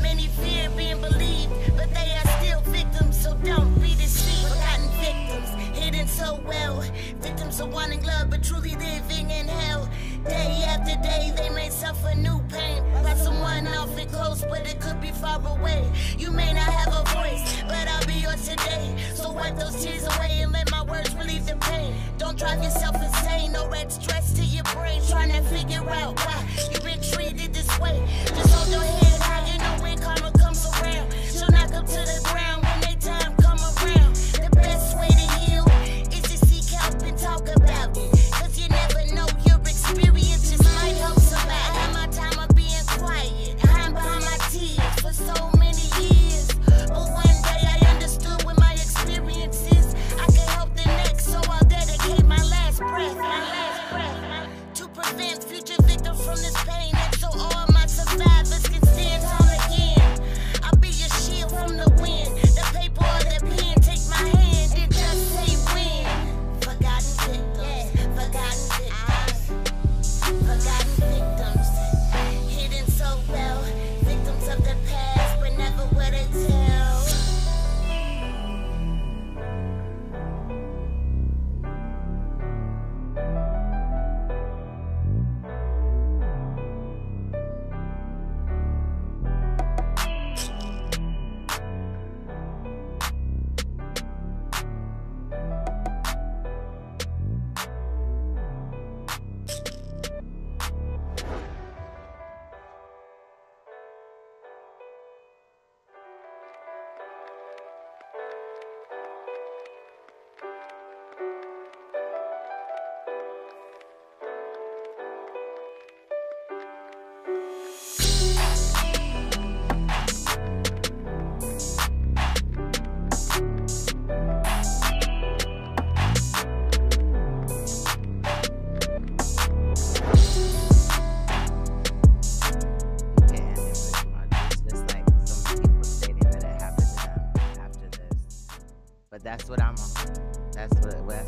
Many fear being believed, but they are still victims, so don't be deceived. Forgotten victims, hidden so well. Victims of wanting love, but truly living in hell. Day after day, they may suffer new pain by someone often close, but it could be far away. You may not have a voice, but I'll be yours today. So wipe those tears away and let my words relieve the pain. Don't drive yourself insane or add stress to your brain, trying to figure out why you've been treated this way. Just hold your head high, you know when karma comes around, she'll knock up to the ground when they time come around. The best way to heal is to seek help and talk about it, cause you never know your experience just might help somebody. I had my time of being quiet, hiding behind my tears, That's what I like.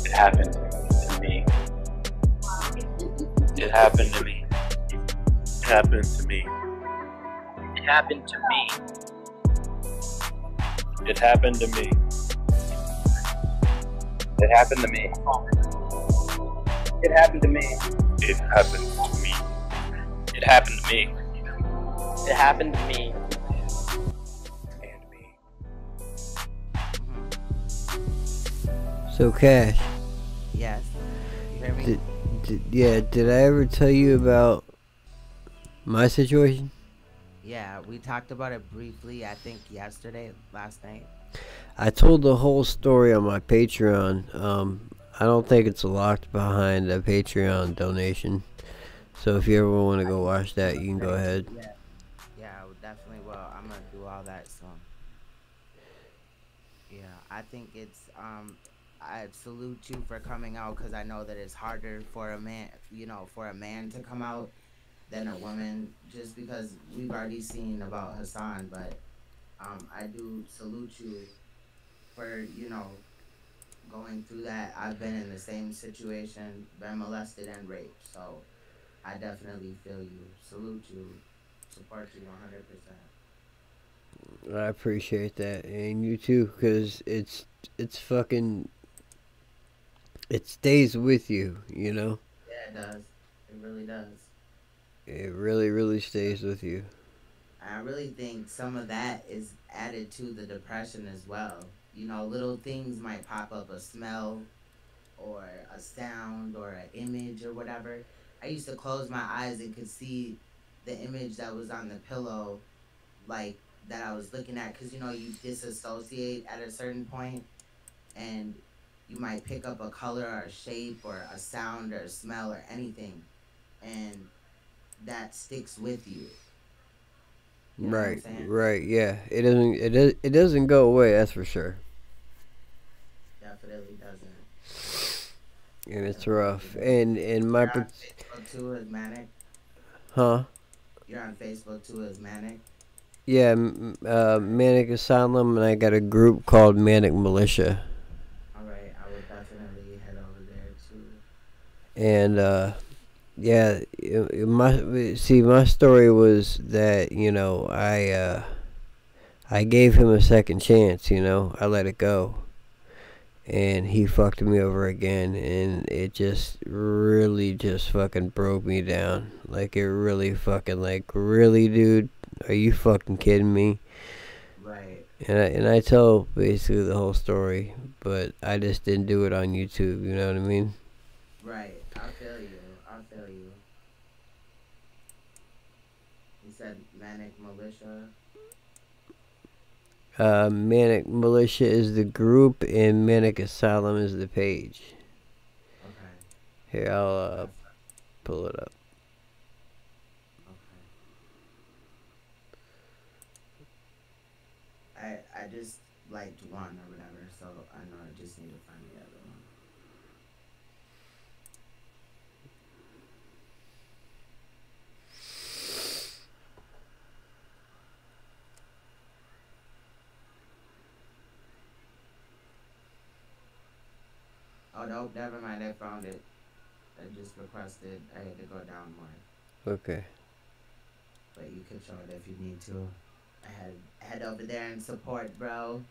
It happened to me. It happened to me. It happened to me. It happened to me. It happened to me. It happened to me. It happened to me. It happened to me. It happened to me. It happened to me. So Cash. Yes. You hear me? Did I ever tell you about my situation? Yeah, we talked about it briefly, I think last night. I told the whole story on my Patreon. I don't think it's locked behind a Patreon donation. So if you ever want to go watch that, you can go ahead. Yeah, I definitely will. I'm gonna do all that. So yeah, I think it's I salute you for coming out, because I know that it's harder for a man, for a man to come out than a woman, just because we've already seen about Hassan. But I do salute you for going through that. I've been in the same situation, been molested and raped, so I definitely feel you, salute you, support you 100%. I appreciate that, and you too, because it's fucking, it stays with you, you know? Yeah, it does. It really does. It really stays with you. I really think some of that is added to the depression as well. Little things might pop up, a smell or a sound or an image or whatever. I used to close my eyes and could see the image that was on the pillow, like, that I was looking at, because, you disassociate at a certain point, and you might pick up a color or a shape or a sound or a smell or anything, and that sticks with you. You know what I'm saying? Right, yeah. It doesn't go away, that's for sure. Definitely doesn't. And it's rough. And my You're on Facebook too as Manik? Huh? You're on Facebook too as Manik? Yeah, ManikAsylum, and I got a group called Manic Militia. Alright, I would definitely head over there too. And yeah, my story was that, I gave him a second chance, I let it go. And he fucked me over again, and it just really just fucking broke me down. Like, it really fucking, like, really, dude? Are you fucking kidding me? Right. And I tell basically the whole story, but I just didn't do it on YouTube, you know what I mean? Right. I feel you. You said Manic Militia? Manic Militia is the group, and ManikAsylum is the page. Okay. Here, I'll pull it up. Okay. I just liked one or whatever, so I know I just need to find the other one. Oh, no, never mind. I found it. I just requested. I had to go down more. Okay. But you can show it if you need to. Head over there and support, bro.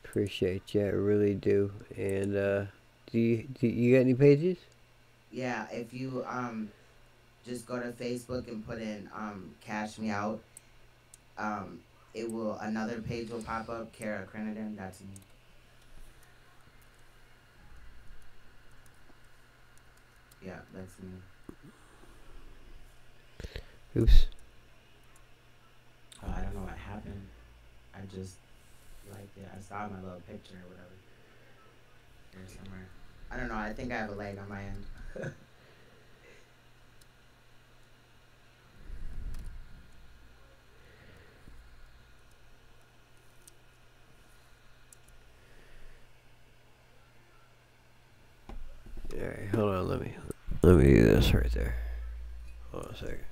Appreciate you, I really do. And do you got any pages? Yeah, if you just go to Facebook and put in Cash Me Out, another page will pop up. Kara Crenadin, that's me. Yeah, that's me. Oops. Oh, I don't know what happened. I just liked it. I saw my little picture or whatever. There somewhere. I don't know. I think I have a lag on my end. Alright, hold on, let me do this right there. Hold on a second.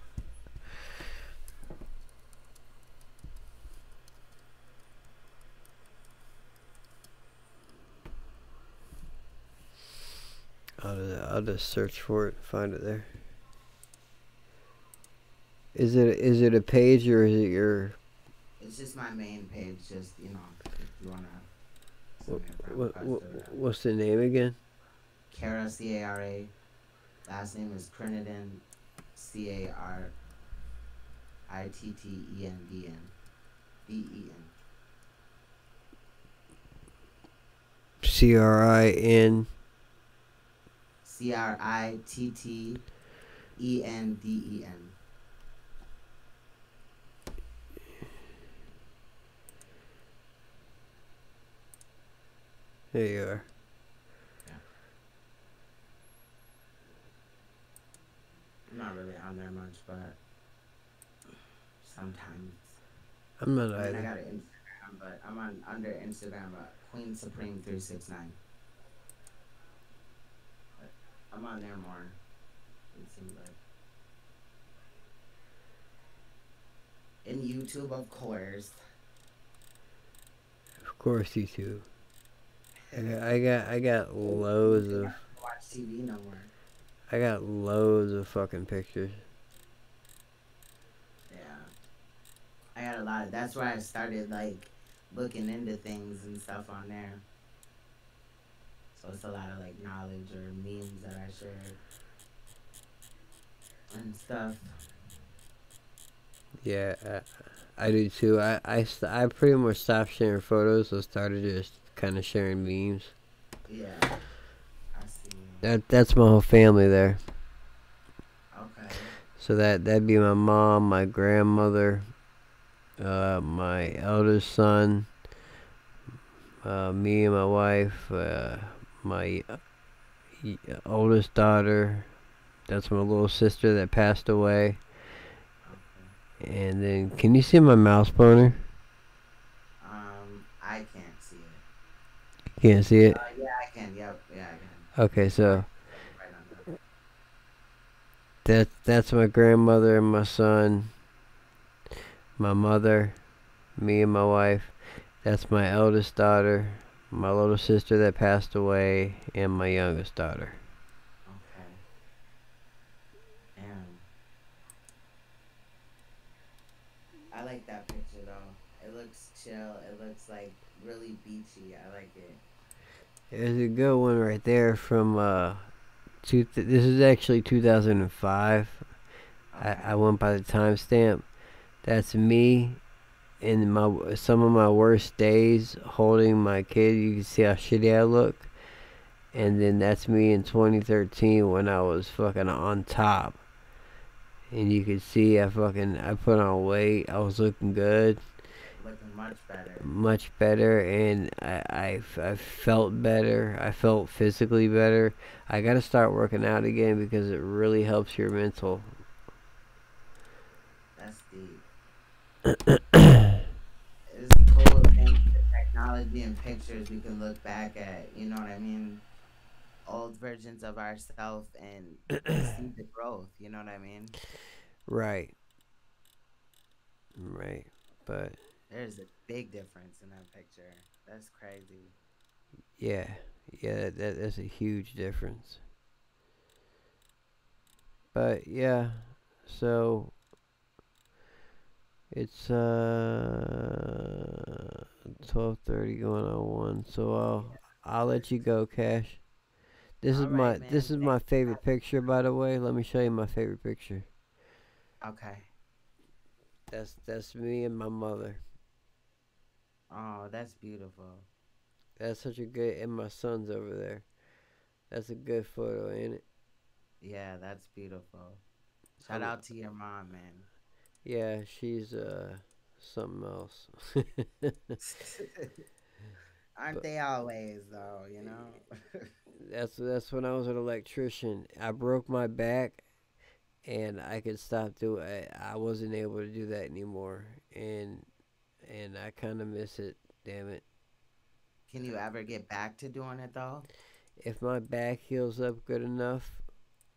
I'll just search for it, find it there. Is it a page or is it your? It's just my main page. Just if you wanna. What's the name again? Cara, C-A-R-A. Last name is Crinidin, C-A-R-I-T-T-E-N-D-N. D-E-N. C-R-I-N. C-R-I-T-T-E-N-D-E-N. There you are. I'm not really on there much, but sometimes. I'm not I either. got an Instagram, but I'm under Instagram Queen Supreme 369. But I'm on there more. It seems like. In YouTube, of course. Of course, YouTube. I got loads of. Watch TV no more. I got loads of fucking pictures. Yeah. I got a lot of. That's why I started looking into things and stuff on there. So it's a lot of knowledge or memes that I shared and stuff. Yeah, I do too. I pretty much stopped sharing photos. I started just kind of sharing memes. Yeah. I see. That's my whole family there. Okay. So that'd be my mom, my grandmother, my eldest son, me and my wife, my oldest daughter. That's my little sister that passed away. And then, can you see my mouse pointer? I can't see it. You can't see it? Yeah, I can. Yep. Yeah, I can. Okay, so that's my grandmother and my son, my mother, me and my wife. That's my eldest daughter, my little sister that passed away, and my youngest daughter. Okay. Damn. I like that picture though. It looks chill. It looks really beachy. I like it. There's a good one right there from this is actually 2005. Okay. I went by the timestamp. That's me in some of my worst days holding my kid. You can see how shitty I look. And then that's me in 2013 when I was fucking on top. And you can see I put on weight. I was looking good. Looking much better. Much better, and I felt better. I felt physically better. I gotta start working out again because it really helps your mental. That's deep. It's cool things with technology and pictures we can look back at, you know what I mean? Old versions of ourselves and see the growth, you know what I mean? Right. Right. But there's a big difference in that picture. That's crazy. Yeah. Yeah, that's a huge difference. But yeah, so it's 12:30 going on 1. So I'll let you go, Cash. This is my favorite picture, by the way. Let me show you my favorite picture. Okay. That's me and my mother. Oh, that's beautiful. That's such a good, and my son's over there. That's a good photo, ain't it? Yeah, that's beautiful. Shout out to your mom, man. Yeah, she's something else. Aren't they always though, you know? That's when I was an electrician. I broke my back and I could stop doing it. I wasn't able to do that anymore, and I kind of miss it. Damn it. Can you ever get back to doing it though? If my back heals up good enough,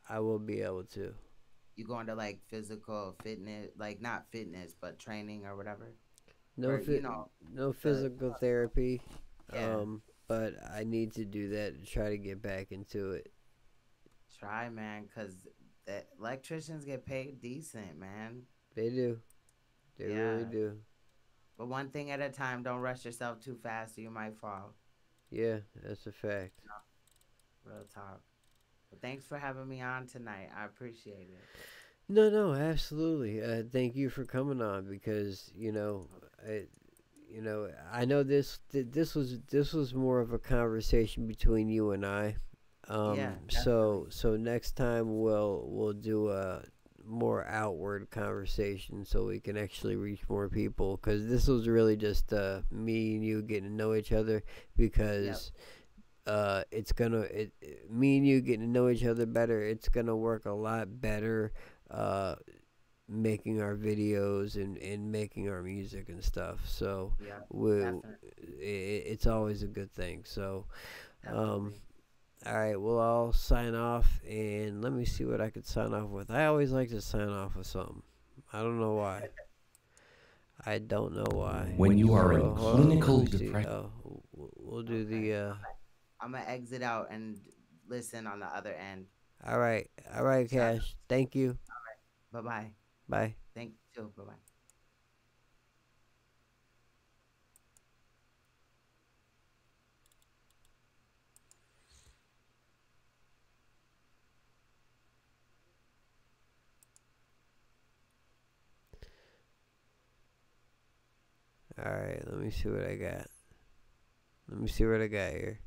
I will be able to. You going to physical fitness, not fitness, but training or whatever? No, or, no physical therapy. Yeah. But I need to do that to try to get back into it. try, man, because the electricians get paid decent, man. They do. They really do. But one thing at a time. Don't rush yourself too fast or you might fall. Yeah, that's a fact. Real talk. But thanks for having me on tonight. I appreciate it. No, absolutely. Thank you for coming on because I know this was more of a conversation between you and I. So next time we'll do a more outward conversation so we can actually reach more people, because this was really just me and you getting to know each other, because me and you getting to know each other better, it's gonna work a lot better making our videos and making our music and stuff. So it's always a good thing. So all right, well, I'll sign off, and let me see what I could sign off with. I always like to sign off with something. I don't know why. I don't know why. When you are in clinical depression. We'll do the... I'm going to exit out and listen on the other end. All right, Cash. Thank you. All right. Bye-bye. Bye. Thank you, too. Bye-bye. Alright, let me see what I got. Let me see what I got here.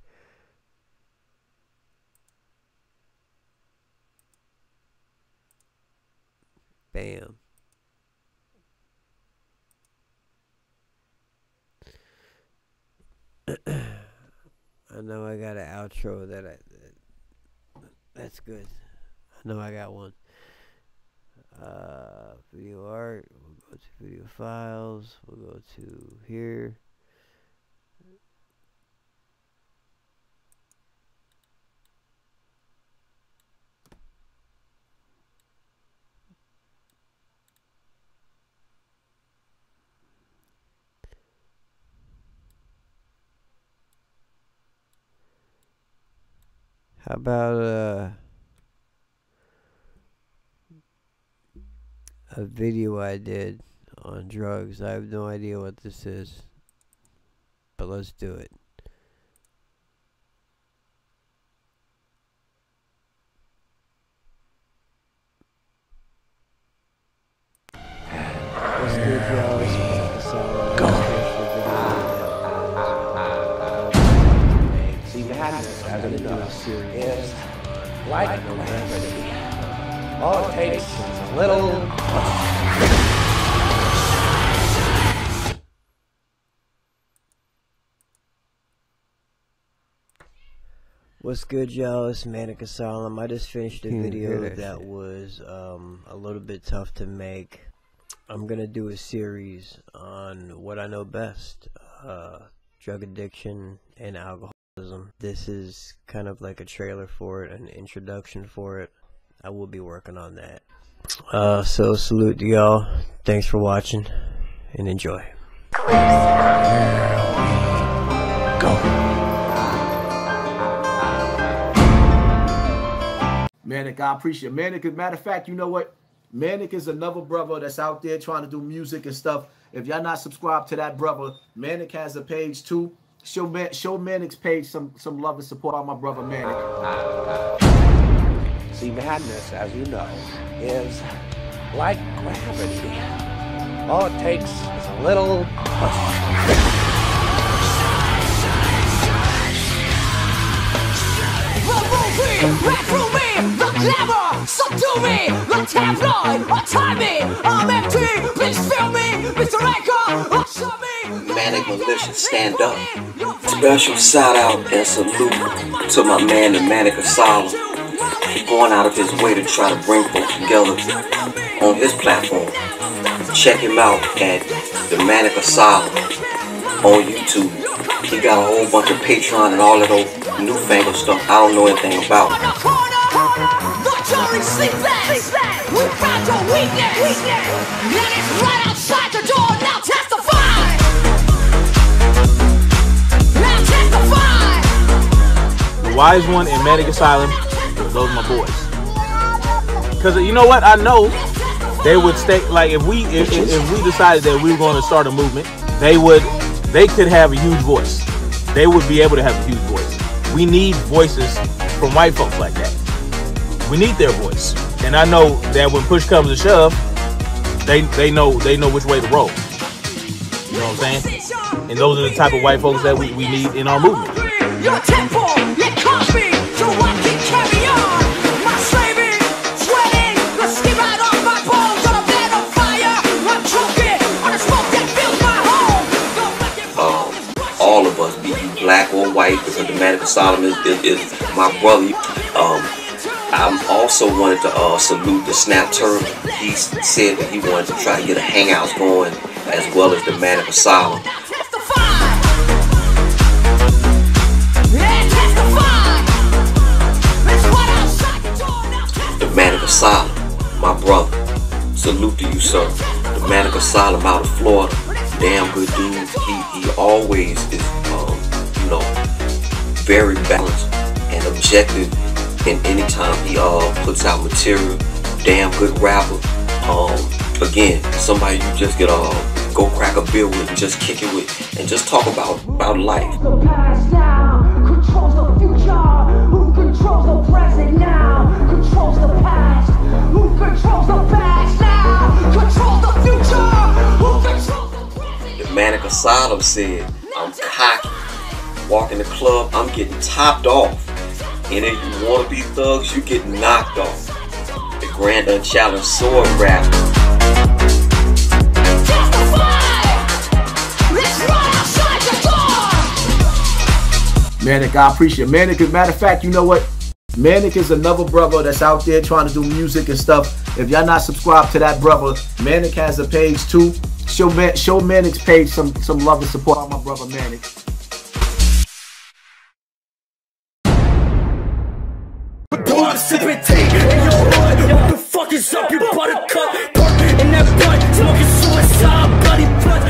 Bam. I know I got an outro that's good. I know I got one. Video art, we'll go to video files, we'll go to here. How about a video I did on drugs? I have no idea what this is, but let's do it. Let's do it, y'all. Go. See, madness as an industry is like gravity. All it takes is a little... What's good, y'all? It's ManikAsylum. I just finished a video that was a little bit tough to make. I'm gonna do a series on what I know best, drug addiction and alcoholism. This is kind of like a trailer for it, an introduction for it. I will be working on that. So salute to y'all. Thanks for watching and enjoy. Manik, I appreciate it. Manik, as a matter of fact, you know what? Manik is another brother that's out there trying to do music and stuff. If y'all not subscribed to that brother, Manik has a page too. Show Manik's page some love and support on my brother Manik. See, madness, as you know, is like gravity. All it takes is a little... Rap through me, the clever, subdue me, the tabloid, untie me, I'm empty, please fill me, Mr. Anchor, usher me. Manik Militia, stand up. Special shout out and salute to my man, the ManikAsylum, for going out of his way to try to bring folks together on his platform. Check him out at the ManikAsylum on YouTube. He got a whole bunch of Patreon and all that old newfangled stuff I don't know anything about. The jury sleepless, we found your weakness, and it's right outside the door, now testify. Now testify. The wise one in ManikAsylum, those are my boys. Because you know what? I know they would stay. Like if we decided that we were going to start a movement, they could have a huge voice. They would be able to have a huge voice. We need voices from white folks like that. We need their voice. And I know that when push comes to shove, they know which way to roll. You know what I'm saying? And those are the type of white folks that we need in our movement. Your temple, it cost me so I can carry on. My slaving, sweating, the skin right off my bones on a bed of fire. I'm choking on the smoke that fills my home. All of us, be you black or white, because the MILITIA is my brother. I also wanted to salute the Snap Turtle. He said that he wanted to try to get a hangouts going, as well as the MILITIA. The MILITIA, my brother. Salute to you, sir. The MILITIA out of Florida. Damn good dude. He always is, you know, very balanced and objective. And anytime he puts out material, damn good rapper. Again, somebody you just get go crack a beer with, and just kick it with, and just talk about life. The past now controls the future. Who controls the present now? Controls the past. Who controls the past now? Controls the future. Who controls the present? The ManikAsylum said, I'm cocky. Walk in the club, I'm getting topped off. And if you wanna be thugs, you get knocked off. The Grand Unchallenged Sword Rap. Manik, I appreciate it. Manik, as a matter of fact, you know what? Manik is another brother that's out there trying to do music and stuff. If y'all not subscribed to that brother, Manik has a page too. Show Manik's page some love and support on my brother Manik. Precipitate in your hood. What the fuck is up, you buttercup? In that butt, smoking suicide, bloody blood.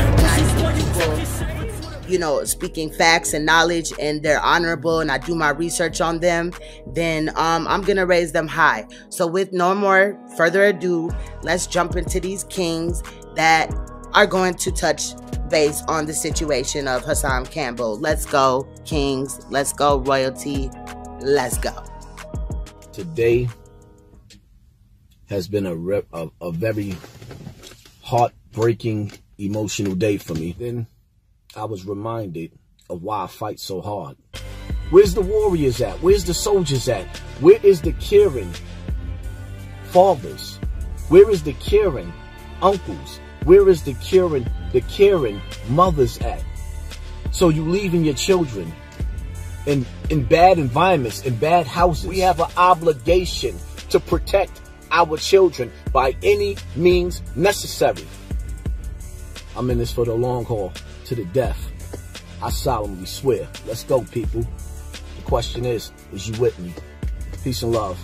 You know, speaking facts and knowledge, and they're honorable, and I do my research on them, then I'm gonna raise them high. So with no more further ado, let's jump into these kings that are going to touch base on the situation of Hassan Campbell. Let's go, kings. Let's go, royalty. Let's go. Today has been a very heartbreaking, emotional day for me. Then I was reminded of why I fight so hard. Where's the warriors at? Where's the soldiers at? Where is the caring fathers? Where is the caring uncles? Where is the caring mothers at? So you leaving your children in bad environments, in bad houses. We have an obligation to protect our children by any means necessary. I'm in this for the long haul, to the death. I solemnly swear. Let's go, people. The question is you with me? Peace and love.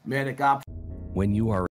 Manik, when you are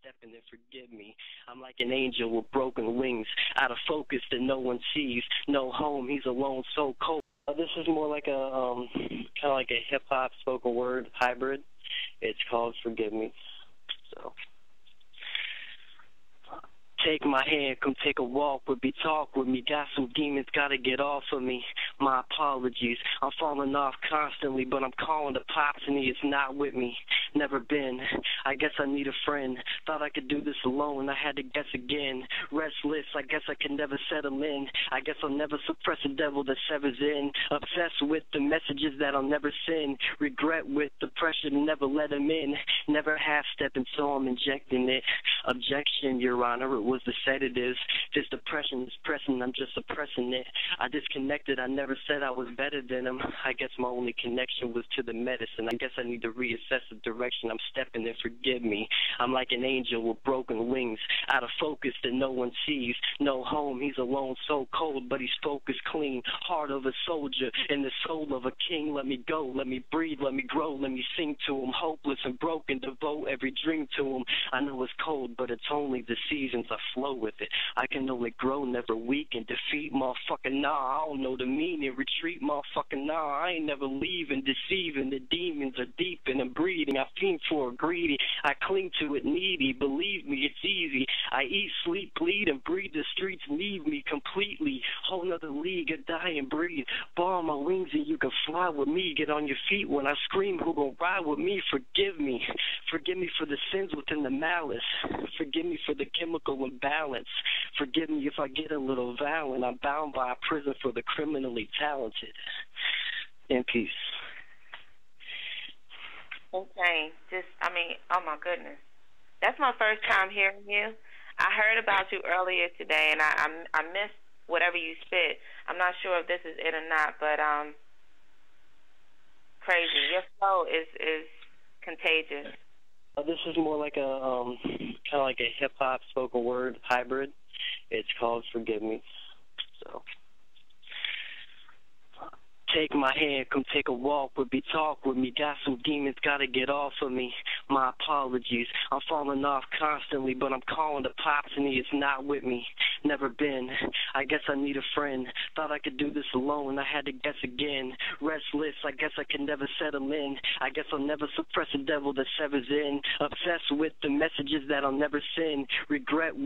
stepping in, forgive me. I'm like an angel with broken wings, out of focus that no one sees. No home, he's alone, so cold. This is more like a kind of like a hip hop spoken word hybrid. It's called Forgive Me. So. Take my hand, come take a walk with me, talk with me. Got some demons, gotta get off of me. My apologies, I'm falling off constantly, but I'm calling the pops and he is not with me. Never been, I guess I need a friend. Thought I could do this alone, I had to guess again. Restless, I guess I can never settle in. I guess I'll never suppress the devil that severs in. Obsessed with the messages that I'll never send. Regret with the pressure to never let him in. Never half-stepping, so I'm injecting it. Objection, Your Honor, it was the sedatives. This depression is pressing, I'm just suppressing it. I disconnected, I never said I was better than him. I guess my only connection was to the medicine. I guess I need to reassess the direction I'm stepping in, forgive me. I'm like an angel with broken wings, out of focus that no one sees. No home, he's alone, so cold, but he's focused clean. Heart of a soldier and the soul of a king. Let me go, let me breathe, let me grow, let me sing to him. Hopeless and broken, devote every dream to him. I know it's cold, but it's only the seasons, I flow with it. I can only grow, never weaken. Defeat, motherfucker, nah, I don't know the meaning. Retreat, motherfucker, nah, I ain't never leaving. Deceiving, the demons are deep and breeding. I fiend for it, greedy, I cling to it, needy. Believe me, it's easy. I eat, sleep, bleed, and breathe. The streets need me completely. Whole nother league, I die and breathe. Borrow my wings and you can fly with me. Get on your feet when I scream, who gon' ride with me? Forgive me. Forgive me for the sins within the malice. Forgive me for the chemical imbalance. Forgive me if I get a little violent. I'm bound by a prison for the criminally talented. In peace. Insane. Oh my goodness. That's my first time hearing you. I heard about you earlier today, and I missed whatever you spit. I'm not sure if this is it or not, but crazy. Your flow is contagious. This is more like a kind of like a hip hop spoken word hybrid. It's called Forgive Me. So. Take my hand, come take a walk with me, talk with me. Got some demons, gotta get off of me. My apologies, I'm falling off constantly, but I'm calling the pops and he is not with me. Never been, I guess I need a friend. Thought I could do this alone, I had to guess again. Restless, I guess I can never settle in. I guess I'll never suppress the devil that severs in. Obsessed with the messages that I'll never send. Regret